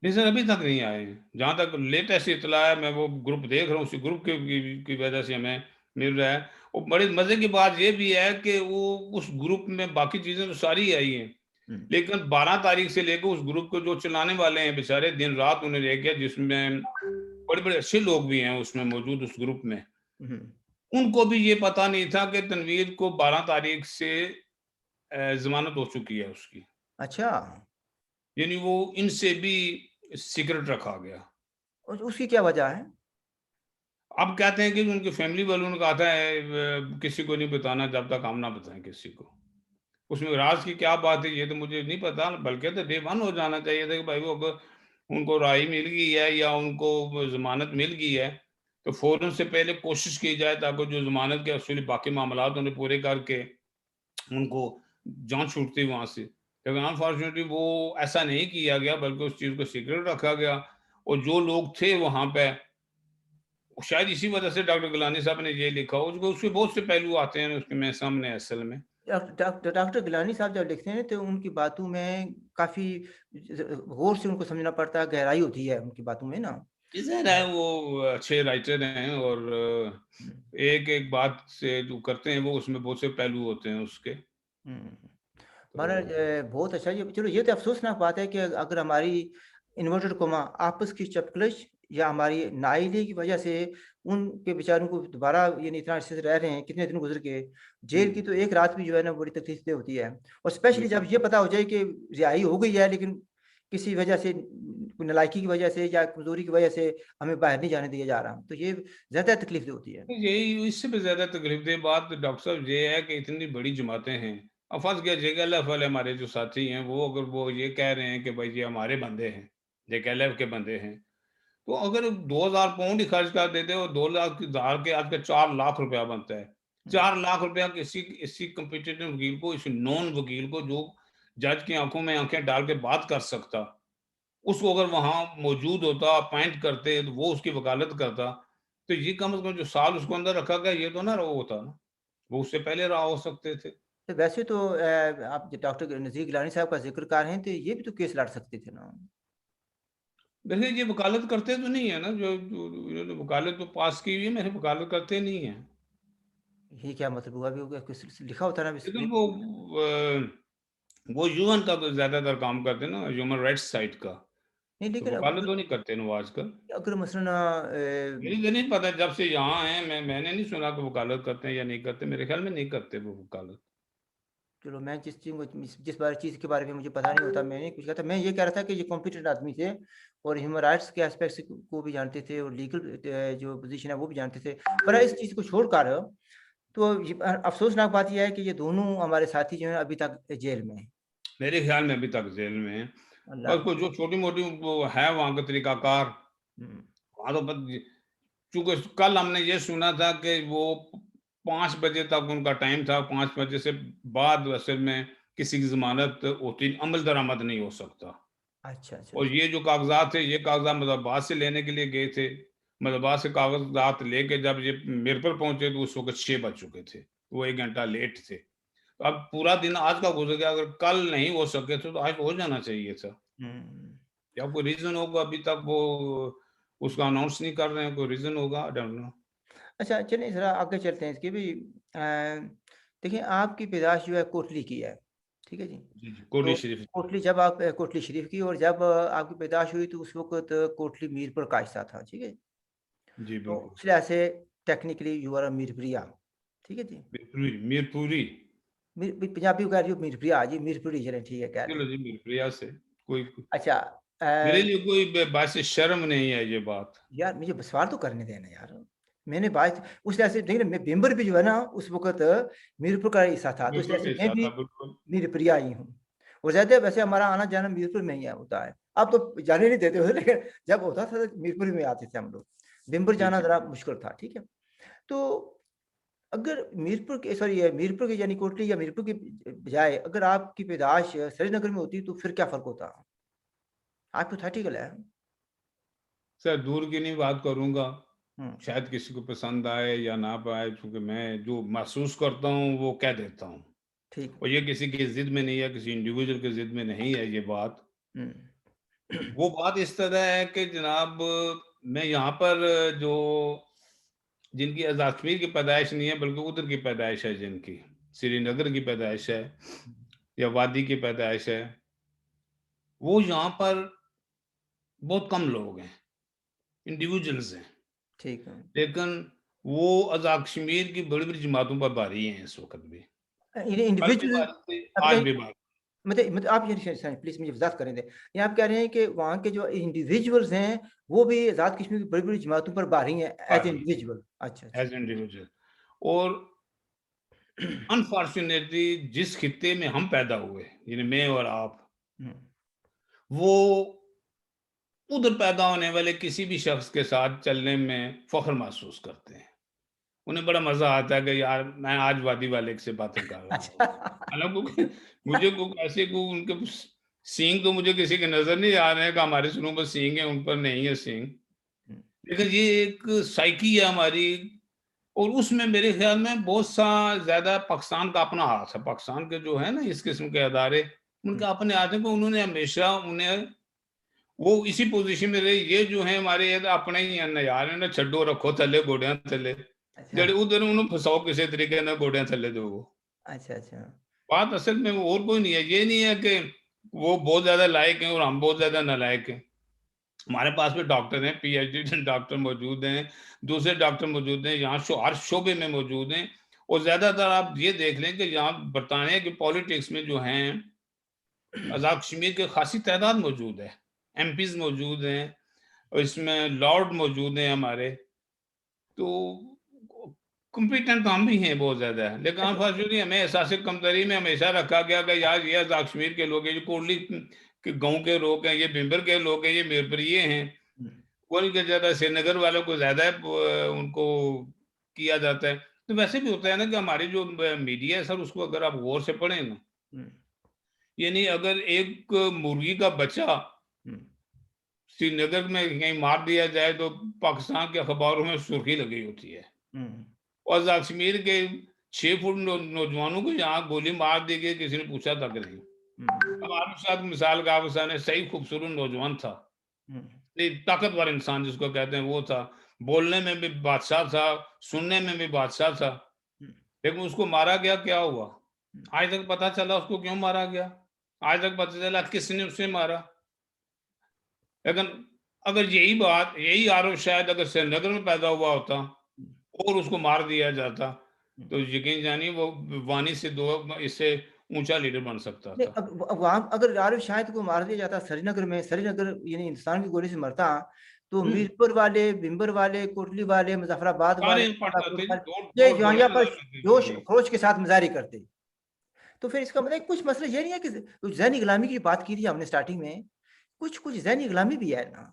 नहीं सर, अभी तक नहीं आए हैं। जहाँ तक लेटेस्ट इत्तला है, मैं वो ग्रुप देख रहा हूँ, उसी ग्रुप की वजह से हमें मिल रहा है। और बड़े मज़े की बात ये भी है कि वो उस ग्रुप में बाकी चीज़ें तो सारी आई हैं, हुँ, लेकिन 12 तारीख से लेकर उस ग्रुप को जो चलाने वाले हैं बेचारे, दिन रात उन्हें रह गया, जिसमें बड़े-बड़े अच्छे लोग भी हैं उसमें मौजूद उस ग्रुप में। हुँ। उनको भी ये पता नहीं था कि तनवीर को 12 तारीख से ज़मानत हो चुकी है उसकी। अच्छा, यानी वो इनसे भी सीक्रेट रखा गया। उसकी क्या वजह है? अब कहते हैं कि उनकी फैमिली वालों ने कहा था किसी को नहीं बताना जब तक हम ना बताएँ किसी को। उसमें राज़ की क्या बात है ये तो मुझे नहीं पता, बल्कि तो डे वन हो जाना चाहिए था कि भाई वो अगर उनको राहई मिल गई है या उनको ज़मानत मिल गई है, तो फ़ौरन से पहले कोशिश की जाए ताकि जो ज़मानत के असूली बाकी मामलात उन्हें पूरे करके उनको जान छूटती वहाँ से। लेकिन अनफॉर्चुनेटली वो ऐसा नहीं किया गया, बल्कि उस चीज़ को सीक्रेट रखा गया, और जो लोग थे वहाँ पे, शायद इसी वजह से डॉक्टर गिलानी साहब ने ये लिखा हो, उसके बहुत से पहलू आते हैं उसके में सामने असल में। डॉक्टर गिलानी साहब जब लिखते हैं तो उनकी बातों में काफ़ी गौर से उनको समझना पड़ता है, गहराई होती है उनकी बातों में ना। जी, ज़ाहिर है वो अच्छे राइटर हैं, और हुँ, एक-एक बात से जो करते हैं वो उसमें बहुत से पहलू होते हैं उसके। हुँ। तो महाराज बहुत अच्छा ये चलो ये तो अफ़सोसनाक बात है कि अगर हमारी इन्वर्टेड कॉमा आपस की चपकलिश या हमारी नाअहली की वजह से उनके बेचारों को दोबारा यानी इतना अरसे से रह रहे हैं, कितने दिन गुज़र गए। जेल की हुँ, तो एक रात भी जो है ना बड़ी तकलीफ़देह होती है और स्पेशली जब बिल्कुल। ये पता हो जाए कि रिहाई हो गई है लेकिन किसी वजह से कोई नालायकी की वजह से या कमज़ोरी की वजह से हमें बाहर नहीं जाने दिया जा रहा। तो ये ज़्यादा तकलीफ़देह होती है। यही इससे भी ज़्यादा तकलीफ़देह बात डॉक्टर साहब ये है कि इतनी बड़ी जमातें हैं। अब फँस गया जेकेएलएफ वाले हमारे जो साथी हैं, वो अगर वो ये कह रहे हैं कि भाई ये हमारे बंदे हैं, जेकेएलएफ के बंदे हैं। तो अगर 2000 पाउंड ही खर्च कर देते हो, 2 लाख हज़ार के आज का 4 लाख रुपया बनता है। हुँ, 4 लाख रुपया किसी किसी कॉम्पिटिटिव वकील को, इस नॉन वकील को, जो जज की आँखों में आँखें डाल के बात कर सकता, उसको अगर वहाँ मौजूद होता, अपॉइंट करते, तो वो उसकी वकालत करता, तो ये कम से कम जो साल उसको अंदर रखा गया, ये तो ना वो होता ना, वो उससे पहले रहा हो सकते थे। तो वैसे तो आप डॉक्टर नज़ीर गिलानी साहब का ज़िक्र कर रहे हैं तो ये भी तो केस लड़ सकते थे ना? देखिए, ये वकालत करते तो नहीं है ना, जो जो इन्होंने वकालत तो पास की हुई है, मेरे वकालत करते नहीं है। ये क्या मतलब हुआ? अभी होगा कुछ लिखा होता है ना लेकिन इसमें। वो यूएन का तो ज़्यादातर काम करते हैं ना, ह्यूमन राइट्स साइट का, नहीं तो लेकिन वकालत तो नहीं करते ना वो आजकल। अगर मसलन मुझे तो नहीं पता, जब से यहाँ हैं, मैंने नहीं सुना कि वकालत करते हैं या नहीं करते, मेरे ख्याल में नहीं करते वो वकालत। चलो मैं जिस चीज़ को जिस बारे चीज़ के बारे में मुझे पता नहीं होता मैं नहीं कुछ कहता। मैं ये कह रहा था कि ये कॉम्पिटेंट आदमी थे और ह्यूमन राइट्स के एस्पेक्ट्स को भी जानते थे और लीगल जो पोज़ीशन है वो भी जानते थे। पर इस चीज़ को छोड़कर तो ये अफ़सोसनाक बात ये है कि ये दोनों हमारे साथी जो हैं अभी तक जेल में हैं। मेरे ख्याल में अभी तक जेल में है। अल्लाह बस कोई जो छोटी-मोटी वो है वहाँ का तरीकाकार, हुँ, वहाँ तो बस, चूँकि कल हमने ये सुना था कि वो 5 बजे तक उनका टाइम था, 5 बजे से बाद असल में किसी की ज़मानत होती, अमल दरामद नहीं हो सकता। अच्छा, अच्छा, और अच्छा। ये जो कागज़ात थे, ये कागज़ात मदरबात से लेने के लिए गए थे। मदरबात से कागज़ात लेके जब ये मेरे पर पहुँचे तो उस वक़्त 6 बज चुके थे। वो 1 घंटा लेट थे। तो अब पूरा दिन आज का गुज़र गया, अगर कल नहीं हो सके थे तो आज हो जाना चाहिए था। हुँ। क्या कोई रीज़न होगा अभी तक वो उसका अनाउंस नहीं कर रहे हैं, कोई रीज़न होगा, आई डोंट नो। अच्छा चलिए ज़रा आगे चलते हैं इसकी भी देखिए आपकी पैदाइश जो है कोटली की है, ठीक है जी? जी, जी, कोटली तो शरीफ। कोटली जब आप कोटली शरीफ की और जब आपकी पैदाइश हुई तो उस वक़्त कोटली मीरपुर का हिस्सा था, ठीक है? जी, तो बिल्कुल। उस लिहाज से टेक्निकली यू आर अ मीरपुरिया, ठीक है जी? मीरपुरी मीरपुरी। पंजाबी को कह रही हो मीरपुरिया जी, मीरपुरी चलें ठीक है कह रहे चलो हैं। जी, मीरपुरिया से कोई अच्छा मेरे लिए कोई बायस शर्म नहीं है ये बात। यार मुझे सवाल तो करने देना यार। मैंने बात उस लिहाज से देखिए ना मैं मेंबर भी जो है ना उस वक़्त मीरपुर का हिस्सा था, तो इस मीरपुर लिहाज के से मैं साथ भी था, बिल्कुल। मीरपुरिया ही हूँ। और ज़्यादा वैसे हमारा आना-जाना मीरपुर में ही है होता है। अब तो जाने नहीं देते हो लेकिन जब होता था तो मीरपुर में आते थे हम लोग। बिंबर जी, जाना जी। ज़रा मुश्किल था, ठीक है? तो अगर मीरपुर के सॉरी मीरपुर की यानी कोटली या मीरपुर की बजाय अगर आपकी पैदाइश श्रीनगर में होती तो फिर क्या फ़र्क होता? हाइपोथेटिकल है। सर, दूर की नहीं बात करूँगा, हुँ, शायद किसी को पसंद आए या ना पाए, चूँकि मैं जो महसूस करता हूँ वो कह देता हूँ। ठीक। और ये किसी की ज़िद में नहीं है, किसी इंडिविजुअल की ज़िद में नहीं है ये बात। हुँ। वो बात इस तरह है कि जनाब, मैं यहाँ पर जो जिनकी आज़ाद कश्मीर की पैदाइश नहीं है बल्कि उधर की पैदाइश है, जिनकी श्रीनगर की पैदाइश है या वादी की पैदाइश है, वो यहाँ पर बहुत कम लोग हैं, इंडिविजुअल्स हैं। ठीक है। लेकिन वो आज़ाद कश्मीर की बड़ी-बड़ी जमातों पर भारी हैं इस वक़्त भी। ये कल भी इंडिविजुअल भारी थे, अपने आज भी भारी। मतलब आप ये प्लीज़ मुझे वज़ाहत करने दें। ये आप कह रहे हैं कि वहाँ के जो इंडिविजुअल्स हैं, वो भी आज़ाद कश्मीर की बड़ी-बड़ी जमातों पर बारी हैं एज़ भारी इंडिविजुअल। अच्छा, अच्छा। As individual. और अनफॉर्च्यूनेटली जिस खित्ते में हम पैदा हुए, यानी मैं और आप, हुँ, वो उधर पैदा होने वाले किसी भी शख्स के साथ चलने में फख्र महसूस करते हैं। उन्हें बड़ा मज़ा आता है कि यार मैं आज वादी वाले से बातें कर रहा हूँ। अच्छा। हालाँकि मुझे ऐसे उनके सींग तो मुझे किसी के नज़र नहीं आ रहे हैं कि हमारे सिरों पर सींग है, उन पर नहीं है सींग। हुँ, लेकिन ये एक साइकी है हमारी, और उसमें मेरे ख़्याल में बहुत सा ज़्यादा पाकिस्तान का अपना हाथ है। पाकिस्तान के जो है ना इस किस्म के अदारे, हुँ, उनके अपने हाथ है कि उन्होंने हमेशा उन्हें वो इसी पोज़ीशन में रहे। ये जो है हमारे ये तो अपने ही हैं यार, इन्हें छड्डो रखो थल्ले गोडियां थल्ले। अच्छा, जेड़े उधर उन्हें फसाओ किसी तरीके ना गोडियां थल्ले दो। अच्छा, अच्छा। बात असल में वो और कोई नहीं है। ये नहीं है कि वो बहुत ज़्यादा लायक हैं और हम बहुत ज़्यादा नालायक हैं। हमारे पास भी डॉक्टर हैं, पीएचडी डॉक्टर मौजूद हैं, दूसरे डॉक्टर मौजूद हैं, यहाँ हर शोबे में मौजूद हैं। और ज़्यादातर आप ये देख लें कि यहाँ बरतानिया की पॉलिटिक्स में जो हैं, आज़ाद कश्मीर की खासी तादाद मौजूद है। एमपीज़ मौजूद हैं और इसमें लॉर्ड मौजूद हैं हमारे। तो कॉम्पिटेंट तो हम भी हैं बहुत ज़्यादा, लेकिन अच्छा, अनफॉर्चुनेटली हमें एहसास कमतरी में हमेशा रखा गया कि यार ये आज़ाद कश्मीर के लोग हैं, ये कोटली के गाँव के लोग हैं, ये बिंबर के लोग हैं, ये मीरपुरिये हैं। हुँ, वही कि ज़्यादा श्रीनगर वालों को ज़्यादा उनको किया जाता है। तो वैसे भी होता है ना कि हमारी जो मीडिया है सर, उसको अगर आप गौर से पढ़ें ना, हुँ, यानी अगर एक मुर्गी का बच्चा हुँ, श्रीनगर में कहीं मार दिया जाए तो पाकिस्तान के अखबारों में सुर्खी लगी होती है। हुँ, और कश्मीर के 6 फुट नौजवानों को यहाँ गोली मार दी गई, किसी ने पूछा तक नहीं। हुँ, अब आपके साथ मिसाल का आपके सामने सही खूबसूरत नौजवान था, हुँ, एक ताकतवर इंसान जिसको कहते हैं वो था, बोलने में भी बादशाह था, सुनने में भी बादशाह था, हुँ, लेकिन उसको मारा गया, क्या हुआ? हुँ। आज तक पता चला उसको क्यों मारा गया? आज तक पता चला किसने उसे मारा? लेकिन अगर यही आरोप शायद अगर श्रीनगर में पैदा हुआ होता और उसको मार दिया जाता, तो यकीन जानिए वो वानी से 2 इससे ऊँचा लीडर बन सकता नहीं, था। अब वहाँ अगर आरिफ शाहिद को मार दिया जाता श्रीनगर में, श्रीनगर यानी हिंदुस्तान की गोली से मरता, तो हुँ, मीरपुर वाले, बिंबर वाले, कोटली वाले, मुज़फ़्फ़राबाद वाले, सारे पट शाहपुर जाते जी, वाले, दौड़ ये दौड़ जो दौड़ यहाँ के पर नज़र लगते थे। जोश जी। खरोश के साथ मुज़ाहरे करते। तो फिर इसका मतलब कुछ मसला ये नहीं है कि ज़हनी गुलामी की बात की थी हमने स्टार्टिंग में, कुछ-कुछ ज़हनी गुलामी भी है ना।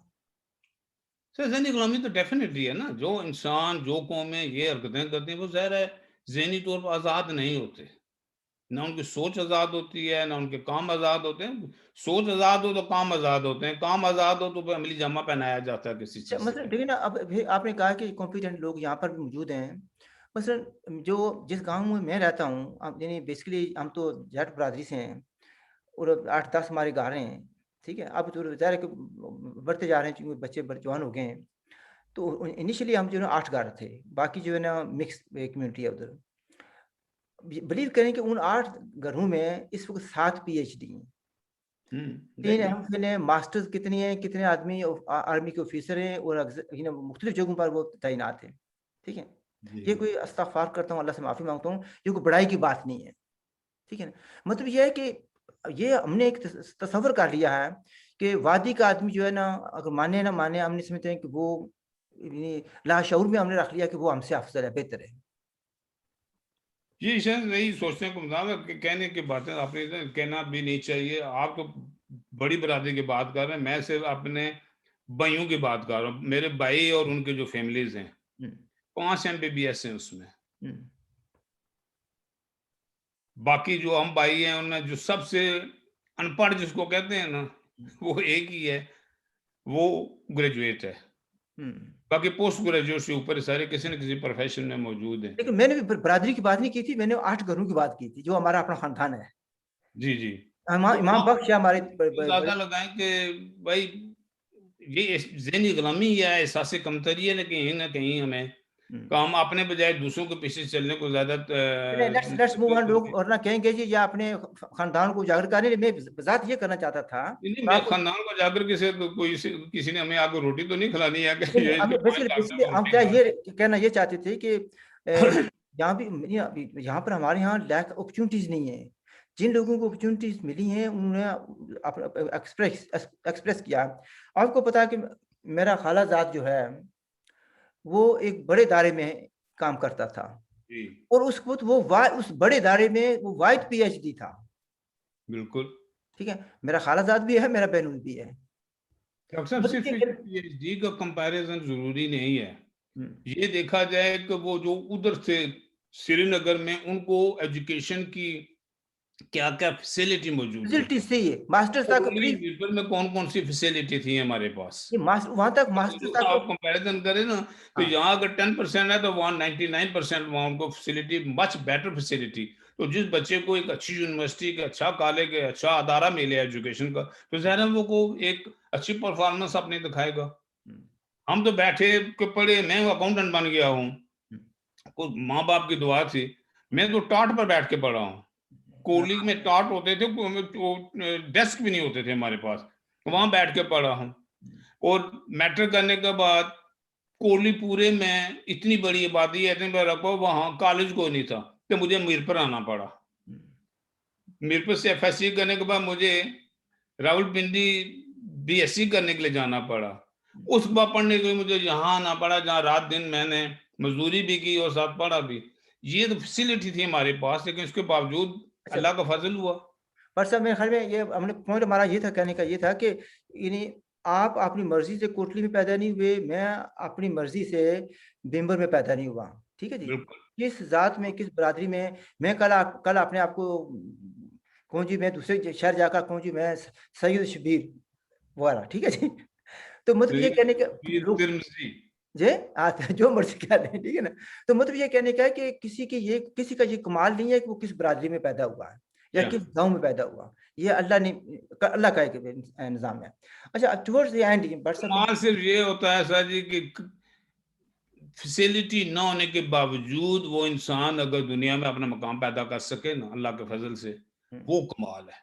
सर ज़हनी गुलामी तो डेफ़िनेटली है ना, जो इंसान, जो कौमें ये हरकतें करती हैं, वो ज़ाहिर है ज़हनी तौर पर आज़ाद नहीं होते। ना उनकी सोच आज़ाद होती है, ना उनके काम आज़ाद होते हैं। सोच आज़ाद हो तो काम आज़ाद होते हैं, काम आज़ाद हो तो फिर अमली जामा पहनाया जाता है किसी अच्छा, चीज़ से मतलब पहले। देखिए ना, अब भी आपने कहा कि कॉम्पिटेंट लोग यहाँ पर भी मौजूद हैं। मसलन जो जिस गाँव में मैं रहता हूँ, अब यानी बेसिकली हम तो जाट बिरादरी से हैं और 8-10 हमारे घर हैं, ठीक है? अब तो ज़ाहिर है कि बढ़ते जा रहे हैं, चूँकि बच्चे जवान हो गए हैं। तो इनिशियली हम जो है ना 8 घर थे, बाकी जो है ना मिक्स कम्युनिटी है उधर। बिलीव करें कि उन 8 घरों में इस वक़्त 7 पीएचडी हैं। हुँ, 3 देखिए। एमफ़िल हैं, मास्टर्स कितनी हैं, कितने आदमी आर्मी के ऑफ़िसर हैं और मुख्तलिफ़ जगहों पर वो तैनात हैं। ठीक है? जी, ये जी। कोई इस्तग़फ़ार करता हूँ, अल्लाह से माफ़ी माँगता हूँ, ये कोई बड़ाई की बात नहीं है। ठीक है ना? मतलब ये है कि ये हमने एक तसव्वुर कर लिया है कि वादी का आदमी जो है ना, अगर माने ना माने, हम नहीं समझते हैं कि वो यानी लाशऊर में हमने रख लिया कि वो हमसे अफ़ज़ल है, बेहतर है। जी, शायद यही सोचने को मिला है कि कहने की बातें आपने कहना भी नहीं चाहिए। आप तो बड़ी बरादरी की बात कर रहे हैं, मैं सिर्फ़ अपने भाइयों की बात कर रहा हूँ। मेरे भाई और उनके जो फ़ैमिलीज़ हैं, हुँ, 5 एमबीबीएस हैं उसमें। हुँ, बाकी जो हम भाई हैं उनमें जो सबसे अनपढ़ जिसको कहते हैं ना, हुँ, वो एक ही है, वो ग्रेजुएट है। हुँ। बाकी पोस्ट ग्रेजुएट से ऊपर सारे किसी न किसी प्रोफ़ेशन में मौजूद हैं। लेकिन मैंने भी बरादरी की बात नहीं की थी, मैंने 8 घरों की बात की थी, जो हमारा अपना ख़ानदान है। जी, जी। तो इमाम आप बख्श है हमारे ब ब बड़े। अंदाज़ा लगाएँ कि भाई ये ज़हनी गुलामी या एहसास कमतरी है ना कहीं न कहीं हमें, हुँ। कि हम अपने बजाय दूसरों के पीछे चलने को ज़्यादा चलिए, लेट्स मूव तरजीह ऑन। देते लोग हैं। वरना कहेंगे जी या अपने ख़ानदान को उजागर कर रहे हैं। मैं बज़ात ये करना चाहता था नहीं, और मैं आपको ख़ानदान को जाकर के से कोई से किसी ने हमें आके रोटी तो नहीं खिलानी है कि नहीं, ये हम इसके 5 बेसिकली लाख बेसिकली का हम रोटी क्या खा। ये कहना ये चाहते थे कि यहाँ भी यहाँ पर हमारे यहाँ लैक अपॉर्च्युनिटीज़ नहीं है। जिन लोगों को अपॉर्च्युनिटीज़ मिली हैं, उन्होंने अपना एक्सप्रेस किया। आपको पता है कि मेरा खालाजाद जो है, वो एक बड़े दायरे में काम करता था जी, और उस वक़्त उस बड़े दायरे में वो वाहिद पीएचडी था। बिल्कुल। ठीक है? मेरा खालाजाद भी है, मेरा बहनोई भी है। डॉक्टर साहब मतलब सिर्फ ये पीएचडी का कंपैरिजन जरूरी नहीं है। हम्म, ये देखा जाए कि वो जो उधर से श्रीनगर में उनको एजुकेशन की क्या क्या फैसिलिटी मौजूद थी, फैसिलिटीज सही है, मास्टर्स तक ओनली फ्री। मीरपुर में कौन कौन सी फैसिलिटी थी हमारे पास। ये मास्टर वहां तक मास्टर्स तो तक। आप कंपैरिजन करें ना, तो हाँ। यहाँ अगर 10% है तो वहाँ 99% वहाँ उनको फैसिलिटी, मच बेटर फैसिलिटी। तो जिस बच्चे को एक अच्छी यूनिवर्सिटी का, अच्छा कॉलेज, अच्छा अदारा मिले एजुकेशन का, तो ज़ाहिर है वो को एक अच्छी परफॉर्मेंस अपनी दिखाएगा। हम्म, हम तो बैठे के पढ़े, मैं अकाउंटेंट बन गया हूँ, हम्म, कुछ माँ बाप की दुआ थी। मैं तो टाट पर बैठ के पढ़ा हूँ। कॉलेज हाँ, में टाट होते थे, डेस्क भी नहीं होते थे हमारे पास, वहां बैठ के पढ़ा हूँ। और मैट्रिक करने के बाद कोहलीपुरे में इतनी बड़ी आबादी है, इतनी बड़ा रखो, वहां कॉलेज कोई नहीं था, तो मुझे मीरपुर आना पड़ा। मीरपुर से एफएससी करने के बाद मुझे रावलपिंडी बीएससी करने के लिए जाना पड़ा। उस बार पढ़ने के लिए मुझे यहाँ आना पड़ा, जहाँ रात दिन मैंने मजदूरी भी की और साथ पढ़ा भी। ये तो फैसिलिटी थी हमारे पास, लेकिन उसके बावजूद अच्छा। अल्लाह का फजल हुआ। पर सर मेरे ख्याल में ये हमने पॉइंट हमारा ये था, कहने का ये था कि यानी आप अपनी मर्जी से कोटली में पैदा नहीं हुए, मैं अपनी मर्जी से बिम्बर में पैदा नहीं हुआ, ठीक है जी। बिल्कुल। किस जात में, किस बरादरी में, मैं कल अपने आप को कहूँ जी, मैं दूसरे शहर जाकर कहूँ जी मैं सैयद शबीर वाला, ठीक है जी। तो मतलब ये कहने का लोग तिरमिजी। जे आते जो मर्जी कह रहे हैं, ठीक है ना। तो मतलब ये कहने का है कि किसी का ये कमाल नहीं है कि वो किस बरादरी में पैदा हुआ है या या किस गांव में पैदा हुआ। ये अल्लाह का एक निज़ाम है। अच्छा, टुवर्ड्स द एंड बट कमाल सिर्फ ये होता है सर जी कि फैसिलिटी ना होने के बावजूद वो इंसान अगर दुनिया में अपना मकाम पैदा कर सके ना, अल्लाह के फजल से, वो कमाल है।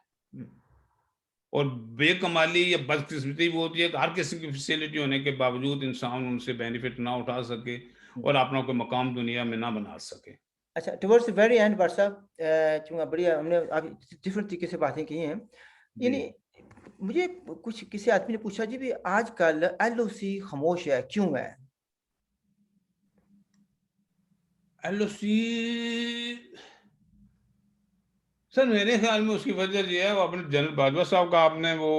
और बेकमाली या बदकिस्मती वो होती है कि हर किसी की फैसिलिटी होने के बावजूद इंसान उनसे बेनिफिट ना उठा सके और अपना कोई मकाम दुनिया में ना बना सके। अच्छा, towards the very and but चूंकि बढ़िया हमने अभी डिफरेंट तरीके से बातें की हैं, जी। यानी मुझे कुछ किसी आदमी ने पूछा जी भी आजकल एलओसी खामोश है, क्यों है? एलओसी सर मेरे ख्याल में उसकी वजह ये है, वो अपने जनरल बाजवा साहब का आपने वो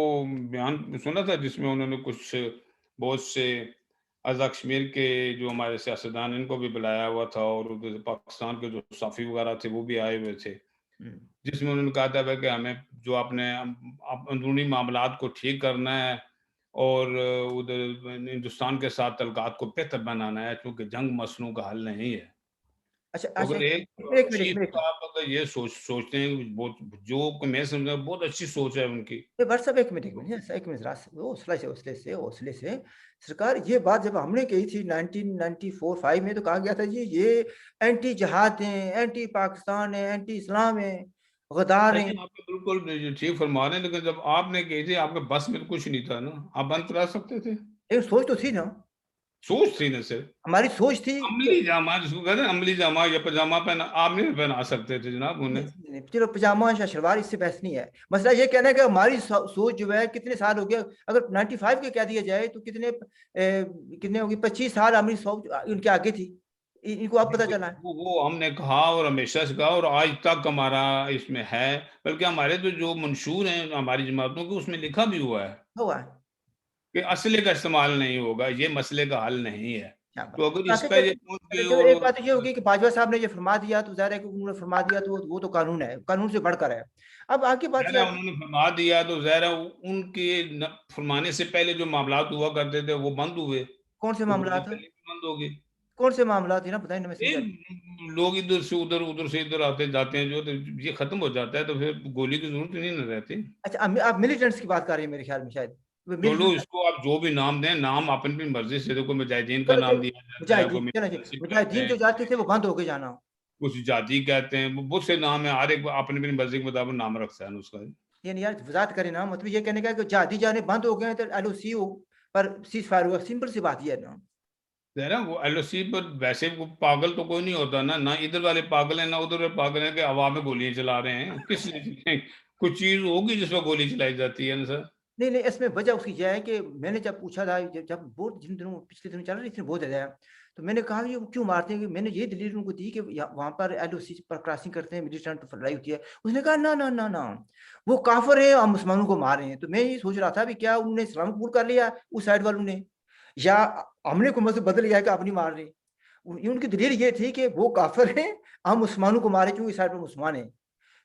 बयान सुना था जिसमें उन्होंने कुछ बहुत से अज़ा कश्मीर के जो हमारे सियासतदान इनको भी बुलाया हुआ था, और उधर पाकिस्तान के जो साफी वगैरह थे वो भी आए हुए थे, हम्म, जिसमें उन्होंने कहा था भाई कि हमें जो अपने अंदरूनी मामलात को ठीक करना है और उधर हिंदुस्तान के साथ तल्लुकात को बेहतर बनाना है, क्योंकि जंग मसलों का हल नहीं है। अच्छा तो अच्छा, अगर एक एक मिनट एक चीफ मिनट। साहब अगर ये सोचते हैं, बहुत जो कि मैं समझा बहुत अच्छी सोच है उनकी। ये व्हाट्सएप एक मिनट yes, एक मिनट जरा हौसले से सरकार, ये बात जब हमने कही थी 1994-5 में, तो कहा गया था जी ये एंटी जहाद हैं, एंटी पाकिस्तान है, एंटी इस्लाम है, गद्दार हैं। नहीं, आप तो बिल्कुल ठीक फरमा रहे हैं, लेकिन जब आपने कही थी आपके बस में तो कुछ नहीं था ना, आप बंद करा सकते थे। लेकिन सोच तो थी ना, सोच थी ना सर। हमारी सोच थी कि अमली जामा जिसको कहते हैं, अमली जामा या पजामा पहना, आप नहीं पहना सकते थे जनाब उन्हें। चलो पजामा या शलवार, इससे बहस नहीं है। मसला ये कहना है कि हमारी सोच जो है कितने साल हो गया, अगर 95 के कह दिया जाए तो कितने होगी, 25 साल हमारी सोच उनके आगे थी। इनको अब पता चला है। वो हमने कहा और हमेशा से कहा और आज तक हमारा इसमें है, बल्कि हमारे तो जो मंशूर हैं हमारी जमातों के, उसमें लिखा भी हुआ है हुआ है। कि असले का इस्तेमाल नहीं होगा, ये मसले का हल नहीं है। क्या बात। तो अगर बाकी इसका ये सोच चलो के चलो, एक बात तो ये और होगी कि बाजवा साहब ने ये फरमा दिया तो ज़ाहिर है कि उन्होंने फरमा दिया तो वो तो कानून है, कानून से बढ़कर है। अब आगे बात ये ज़रा आती है। उन्होंने फरमा दिया तो ज़रा उनके फरमाने से पहले जो मामलात हुआ करते थे वो बंद हुए, कौन से तो मामला गोली था? चलनी भी बंद होगी। कौन से मामला थे ना, बताइए ना, मैं समझा नहीं। लोग इधर से उधर, उधर से इधर आते जाते हैं जो, तो ये खत्म हो जाता है तो फिर गोली की जरूरत ही नहीं न रहती। अच्छा, आप मिलिटेंट्स की बात कर रहे हैं मेरे ख्याल में, शायद चलो मिलिटेंट। इसको आप जो भी नाम दें, नाम अपनी अपनी मर्जी से, देखो मुजाहिदीन का चलो नाम दिया जाता है, कोई मुजाहिदीन, चलो जी, मिलिटेंसी कहते मुजाहिदीन हैं, जो जाते थे वो बंद होके जाना। कुछ जाति कहते हैं, वो बहुत से नाम है, हर एक अपनी अपनी मर्जी के मुताबिक नाम रखता है उसका। यानी यार वजात करें ना, मतलब ये कहने का है कि जाती जाने बंद हो गए हैं तो एलओसी हो, पर सीज फायर हुआ, सिंपल सी बात ये है ना। जरा वो एलओसी पर वैसे वो पागल तो कोई नहीं होता ना, ना इधर वाले पागल है ना उधर वाले पागल है कि हवा में गोलियां चला रहे हैं, किस लिए? कुछ चीज होगी जिस पर गोली चलाई जाती है ना सर। नहीं, नहीं, इसमें वजह उसकी यह है कि मैंने जब पूछा था, जब बहुत जिन दिनों पिछले दिनों चल रही थी बहुत ज़्यादा, तो मैंने कहा ये क्यों मारते हैं? कि मैंने ये दलील उनको दी कि वहाँ पर एलओसी पर क्रॉसिंग करते हैं, मिलिटेंट लड़ाई होती है। उसने कहा ना, ना, ना, ना, वो काफ़िर है, हम मुसलमानों को मार रहे हैं। तो मैं ये सोच रहा था भी क्या उन्होंने इस्लाम कबूल कर लिया उस साइड वालों ने, या हमने को मज़हब बदल लिया है कि आप नहीं मार रहे? उनकी दलील ये थी कि वो काफ़िर हैं, हम मुसलमानों को मारे क्योंकि इस साइड पर मुसलमान हैं।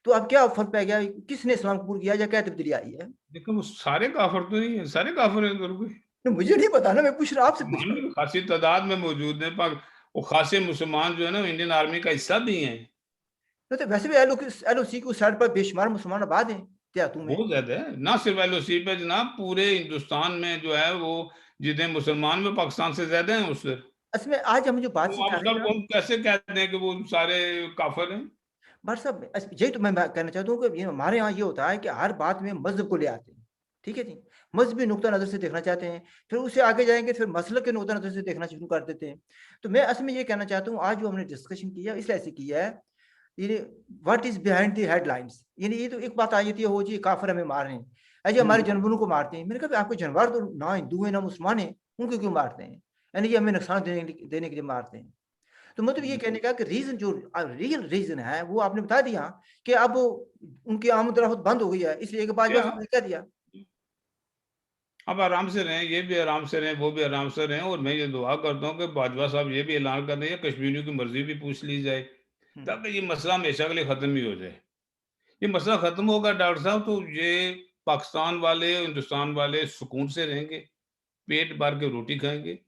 तो अब क्या फ़र्क पड़ गया? किसने इस्लाम कबूल किया या क्या तब्दीली आई है? देखो वो सारे काफिर तो नहीं है, सारे काफिर हैं उधर कोई। तो मुझे नहीं पता ना, मैं पूछ रहा आपसे पूछ मुसलमान रहा भी खासी तादाद में मौजूद हैं, पर वो खासे मुसलमान जो है ना, इंडियन आर्मी का हिस्सा भी हैं। हूँ। तो वैसे भी एलओसी की उस साइड पर बेशुमार मुसलमान आबाद हैं देहातों में। बहुत ज्यादा है, ना सिर्फ एलओसी पे जनाब, पूरे हिंदुस्तान में जो है वो जितने मुसलमान में पाकिस्तान से ज्यादा हैं उससे। असल में आज हम जो तो बातचीत हम कर रहे हैं सब ना, हम कैसे कहते हैं कि वो सारे काफिर हैं? भाट साहब, यही तो मैं कहना चाहता हूँ कि हमारे यहाँ ये होता है कि हर बात में मज़हब को ले आते हैं, ठीक है जी? मज़हबी नुक्ता नज़र से देखना चाहते हैं, फिर उससे आगे जाएँगे, फिर मसलक के नुक्ता नज़र से देखना शुरू कर देते हैं। तो मैं असल में ये कहना चाहता हूँ, आज जो हमने डिस्कशन किया इसलिए ऐसे किया है, यानी what is behind the headlines, यानी ये तो एक बात आ जाती है, हो जी काफ़िर हमें मार रहे हैं, जी हमारे जानवरों को मारते हैं। मैंने कहा आपके जानवर तो ना हिंदू हैं ना मुसलमान हैं, उनको क्यों मारते हैं? यानी कि हमें नुकसान देने के लिए मारते हैं। तो मतलब ये कहने का कि रीज़न जो रियल रीज़न है वो आपने बता दिया कि अब उनकी आमद-रफ़्त बंद हो गई है, इसलिए कि बाजवा या साहब ने कह दिया। अब आराम से रहें, ये भी आराम से रहें, वो भी आराम से रहें, और मैं ये दुआ करता हूँ कि बाजवा साहब ये भी ऐलान कर दें, कश्मीरियों की मर्जी भी पूछ ली जाए, हुँ, ताकि ये मसला हमेशा के लिए खत्म ही हो जाए। ये मसला खत्म होगा डॉक्टर साहब, तो ये पाकिस्तान वाले, हिंदुस्तान वाले सुकून से रहेंगे, पेट भर के रोटी खाएंगे।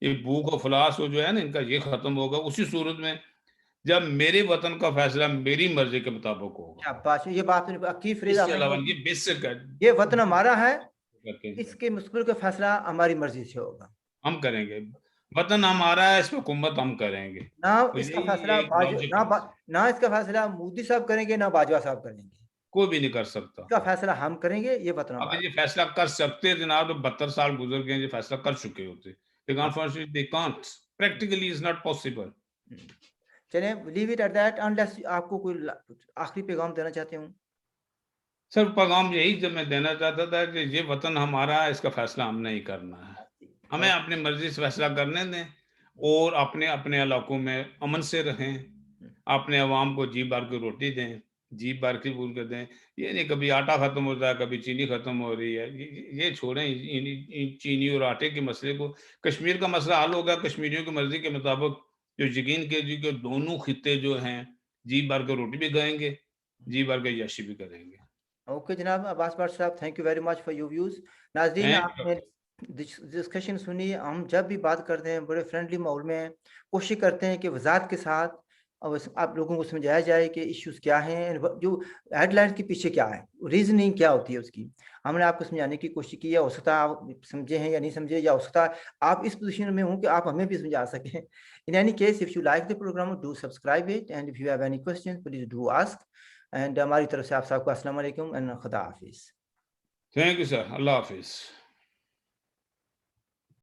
ये भूख और अफलास हो जो है ना इनका, ये खत्म होगा उसी सूरत में जब मेरे वतन का फैसला मेरी मर्जी के मुताबिक होगा। शाबाश! ये बात की फ्रेज़ इसके आपने अलावा बोली, ये बेसिक है। ये वतन हमारा है, करके इसके मुस्तकबिल का फैसला हमारी मर्ज़ी से होगा। हम करेंगे, वतन हमारा है, इस पे हुकूमत हम करेंगे। ना तो इसका यही फैसला ये एक लॉजिक है, ना इसका फैसला मोदी साहब करेंगे, ना बाजवा साहब करेंगे। कोई भी नहीं कर सकता। इसका फैसला हम करेंगे, ये वतन अगर हमारा। ये फैसला कर सकते जनाब तो 72 साल गुजर गए, ये फैसला कर चुके होते, लेकिन हाँ, unfortunately they can't, practically is not possible. हुँ। चलिए leave it at that, unless आपको कोई आखिरी पैगाम देना चाहते हो? सर पैगाम यही जब मैं देना चाहता था कि ये वतन हमारा है, इसका फैसला हमने ही करना है। हमें ओके। अपनी मर्जी से फैसला करने दें, और अपने अपने इलाकों में अमन से रहें, हुँ। अपने अवाम को जी भर के रोटी दें, जी भर के फूल के दें। ये नहीं कभी आटा खत्म होता है, कभी चीनी खत्म हो रही है, ये छोड़ें इन चीनी और आटे के मसले को। कश्मीर का मसला हल होगा कश्मीरियों की मर्जी के मुताबिक, जो यकीन कीजिए कि दोनों खित्ते जो हैं जी भर के रोटी भी खाएंगे, जी भर के यशी भी करेंगे। ओके जनाब अब्बास भट्ट साहब, thank you very much for your views. नाज़रीन, थैंक यू। आपने डिस्कशन सुनी। हम जब भी बात करते हैं बड़े फ्रेंडली माहौल में कोशिश करते हैं कि वज़ाहत के साथ आप लोगों को समझाया जाए कि इश्यूज़ क्या हैं, जो हेडलाइंस के पीछे क्या है, रीज़निंग क्या होती है उसकी। हमने आपको समझाने की कोशिश की है, हो सकता है आप समझे हैं या नहीं समझे, या हो सकता है आप इस पोज़ीशन में हों कि आप हमें भी समझा सकें। In any case, if you like the program, do subscribe it, and if you have any question please do ask. And हमारी तरफ से आप सबको अस्सलाम वालेकुम एंड खुदा हाफिज़। Thank you sir, Allah Hafiz.